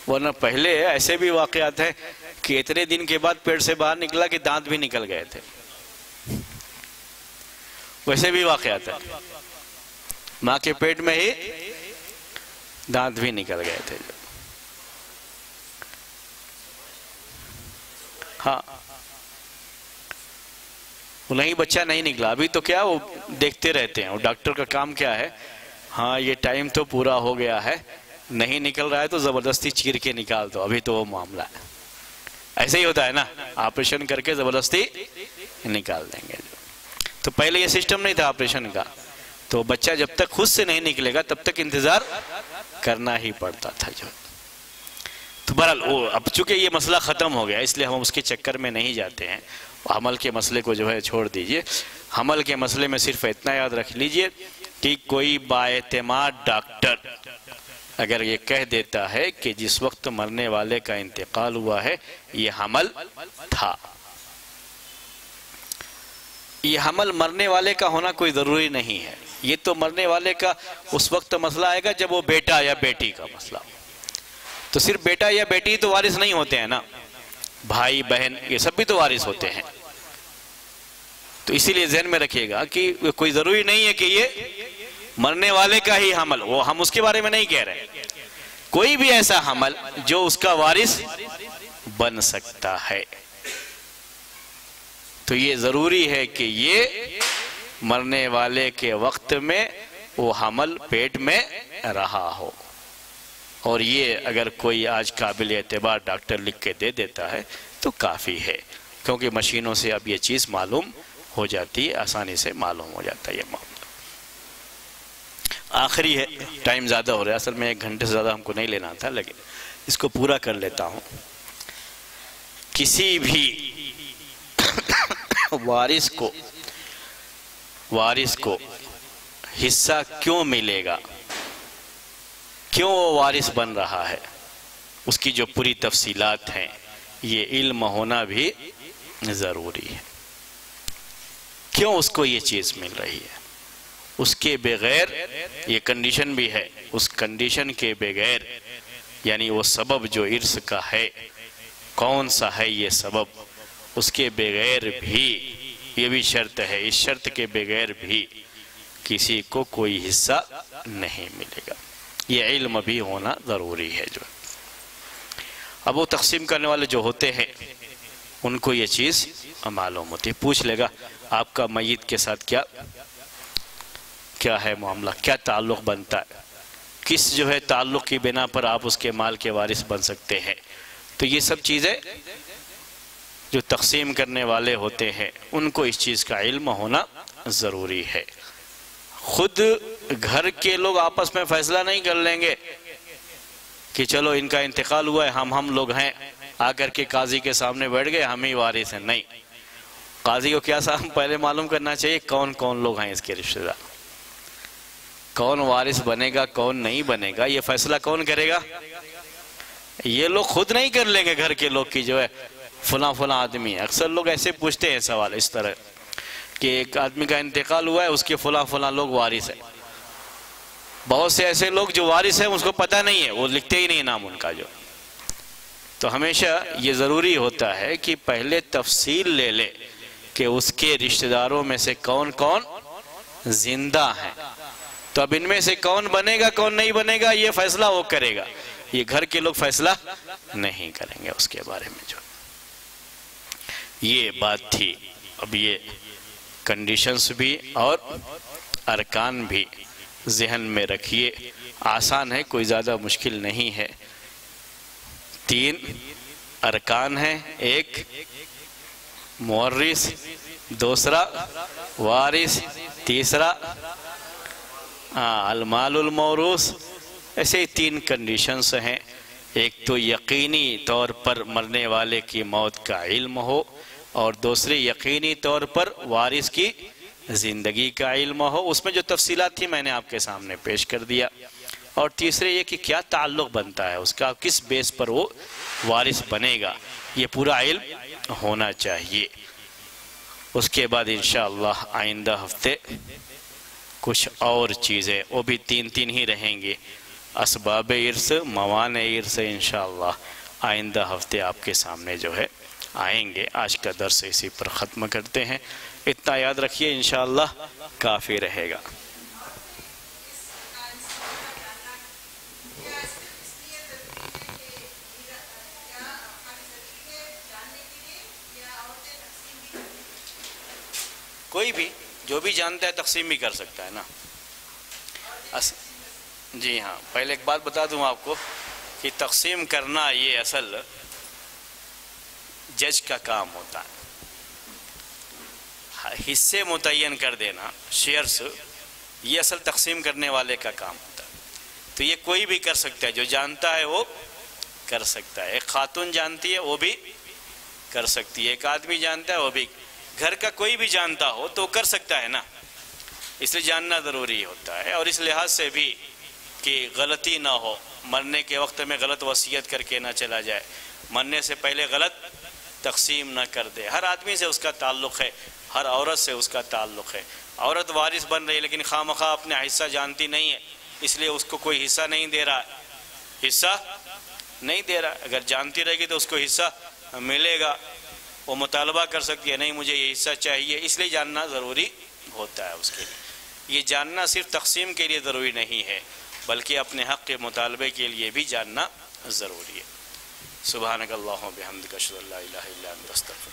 ورنہ پہلے ایسے بھی واقعات ہیں کہ اتنے دن کے بعد پیٹ سے باہر نکلا کہ دانت بھی نکل گئے تھے، ویسے بھی واقعات ہیں، ماں کے پیٹ میں ہی دانت بھی نکل گئے تھے۔ وہ نہیں بچہ نہیں نکلا، ابھی تو کیا وہ دیکھتے رہتے ہیں، وہ ڈاکٹر کا کام کیا ہے، یہ ٹائم تو پورا ہو گیا ہے، نہیں نکل رہا ہے تو زبردستی چیر کے نکال دو، ابھی تو وہ معاملہ ہے۔ ایسے ہی ہوتا ہے نا، آپریشن کر کے زبردستی نکال دیں گے۔ تو پہلے یہ سسٹم نہیں تھا آپریشن کا، تو بچہ جب تک خود سے نہیں نکلے گا تب تک انتظار کرنا ہی پڑتا تھا جو۔ تو بہرحال اب چونکہ یہ مسئلہ ختم ہو گیا اس لیے ہم اس کے چکر میں نہیں جاتے ہیں، حمل کے مسئلے کو جو ہے چھوڑ دیجئے۔ حمل کے مسئلے میں صرف اتنا یاد رکھ لیجئے کہ کوئی بااعتماد ڈاکٹر اگر یہ کہہ دیتا ہے کہ جس وقت مرنے والے کا انتقال ہوا ہے یہ حمل تھا، یہ حمل مرنے والے کا ہونا کوئی ضروری نہیں ہے، یہ تو مرنے والے کا اس وقت مسئلہ آئے گا جب وہ بیٹا یا بیٹی کا مسئلہ، تو صرف بیٹا یا بیٹی تو وارث نہیں ہوتے ہیں نا، بھائی بہن یہ سب بھی تو وارث ہوتے ہیں۔ تو اسی لیے ذہن میں رکھیے گا کہ کوئی ضروری نہیں ہے کہ یہ مرنے والے کا ہی حمل، وہ ہم اس کے بارے میں نہیں کہہ رہے، کوئی بھی ایسا حمل جو اس کا وارث بن سکتا ہے، تو یہ ضروری ہے کہ یہ مرنے والے کے وقت میں وہ حمل پیٹ میں رہا ہو، اور یہ اگر کوئی آج قابل اعتبار ڈاکٹر لکھ کے دے دیتا ہے تو کافی ہے، کیونکہ مشینوں سے اب یہ چیز معلوم ہو جاتی ہے، آسانی سے معلوم ہو جاتا ہے یہ معاملہ۔ آخری ہے، ٹائم زیادہ ہو رہا ہے، اصل میں 1 گھنٹے سے زیادہ ہم کو نہیں لینا تھا، لیکن اس کو پورا کر لیتا ہوں۔ کسی بھی وارث کو حصہ کیوں ملے گا، کیوں وہ وارث بن رہا ہے، اس کی جو پوری تفصیلات ہیں یہ علم ہونا بھی ضروری ہے۔ کیوں اس کو یہ چیز مل رہی ہے، اس کے بغیر یہ کنڈیشن بھی ہے، اس کنڈیشن کے بغیر یعنی وہ سبب جو ارث کا ہے کون سا ہے یہ سبب، اس کے بغیر بھی یہ بھی شرط ہے، اس شرط کے بغیر بھی کسی کو کوئی حصہ نہیں ملے گا۔ یہ علم بھی ہونا ضروری ہے۔ جو اب وہ تقسیم کرنے والے جو ہوتے ہیں ان کو یہ چیز معلوم ہوتی ہے، پوچھ لے گا آپ کا میت کے ساتھ کیا ہے معاملہ، کیا تعلق بنتا ہے، کس جو ہے تعلق کی بنا پر آپ اس کے مال کے وارث بن سکتے ہیں۔ تو یہ سب چیزیں جو تقسیم کرنے والے ہوتے ہیں ان کو اس چیز کا علم ہونا ضروری ہے۔ خود گھر کے لوگ آپس میں فیصلہ نہیں کر لیں گے کہ چلو ان کا انتقال ہوا ہے، ہم لوگ ہیں، آ کر کے قاضی کے سامنے بیٹھ گئے ہم ہی وارث ہیں۔ نہیں، قاضی کو کیا پہلے معلوم کرنا چاہیے کون کون لوگ ہیں اس کے رشتہ دار، کون وارث بنے گا کون نہیں بنے گا، یہ فیصلہ کون کرے گا؟ یہ لوگ خود نہیں کر لیں گے گھر کے لوگ کی جو ہے فلاں آدمی ہے۔ اکثر لوگ ایسے پوچھتے ہیں سوال اس طرح کہ ایک آدمی کا انتقال ہوا ہے، اس کے فلاں لوگ وارث ہیں۔ بہت سے ایسے لوگ جو وارث ہیں اس کو پتہ نہیں ہے، وہ لکھتے ہی نہیں نام ان کا جو۔ تو ہمیشہ یہ ضروری ہوتا ہے کہ پہلے تفصیل لے لے کہ اس کے رشتہ داروں میں سے کون کون زندہ ہیں، تو اب ان میں سے کون بنے گا کون نہیں بنے گا یہ فیصلہ وہ کرے گا، یہ گھر کے لوگ فیصلہ نہیں کریں گے اس کے بارے میں۔ جو یہ بات تھی، اب یہ کنڈیشنز بھی اور ارکان بھی ذہن میں رکھیے، آسان ہے، کوئی زیادہ مشکل نہیں ہے۔ 3 ارکان ہیں، ایک مورث، دوسرا وارث، تیسرا المال الموروث۔ ایسے ہی 3 کنڈیشنز ہیں، ایک تو یقینی طور پر مرنے والے کی موت کا علم ہو، اور دوسری یقینی طور پر وارث کی زندگی کا علم ہو، اس میں جو تفصیلات تھی میں نے آپ کے سامنے پیش کر دیا، اور تیسرے یہ کہ کیا تعلق بنتا ہے اس کا، کس بیس پر وہ وارث بنے گا، یہ پورا علم ہونا چاہیے۔ اس کے بعد انشاءاللہ آئندہ ہفتے کچھ اور چیزیں، وہ بھی 3 ہی رہیں گے، اسباب ارث، موانع ارث، انشاءاللہ آئندہ ہفتے آپ کے سامنے جو ہے آئیں گے۔ آج کا درس اسی پر ختم کرتے ہیں، اتنا یاد رکھیے انشاءاللہ کافی رہے گا۔ کوئی بھی جو بھی جانتا ہے تقسیم بھی کر سکتا ہے نا۔ جی ہاں، پہلے ایک بات بتا دوں آپ کو کہ تقسیم کرنا یہ اصل جج کا کام ہوتا ہے، حصے متعین کر دینا، شیئرز، یہ اصل تقسیم کرنے والے کا کام ہوتا ہے۔ تو یہ کوئی بھی کر سکتا ہے، جو جانتا ہے وہ کر سکتا ہے، ایک خاتون جانتی ہے وہ بھی کر سکتی ہے، ایک آدمی جانتا ہے وہ بھی، گھر کا کوئی بھی جانتا ہو تو کر سکتا ہے نا، اس لیے جاننا ضروری ہوتا ہے۔ اور اس لحاظ سے بھی کہ غلطی نہ ہو، مرنے کے وقت میں غلط وصیت کر کے نہ چلا جائے، مرنے سے پہلے غلط تقسیم نہ کر دے۔ ہر آدمی سے اس کا تعلق ہے، ہر عورت سے اس کا تعلق ہے۔ عورت وارث بن رہی ہے لیکن خواہ مخواہ اپنے حصہ جانتی نہیں ہے، اس لیے اس کو کوئی حصہ نہیں دے رہا ہے، حصہ نہیں دے رہا ہے۔ اگر جانتی رہے گی تو اس کو حصہ ملے گا، وہ مطالبہ کر سکتی ہے نہیں مجھے یہ حصہ چاہیے، اس لیے جاننا ضروری ہوتا ہے اس کے لیے۔ یہ جاننا صرف تقسیم کے لیے ضروری نہیں ہے بلکہ اپنے حق کے مطالبے کے لیے بھی جاننا ضروری ہے۔ سبحانک اللہم و بحمدک، اشہد ان لا الہ الا انت، استغفرک۔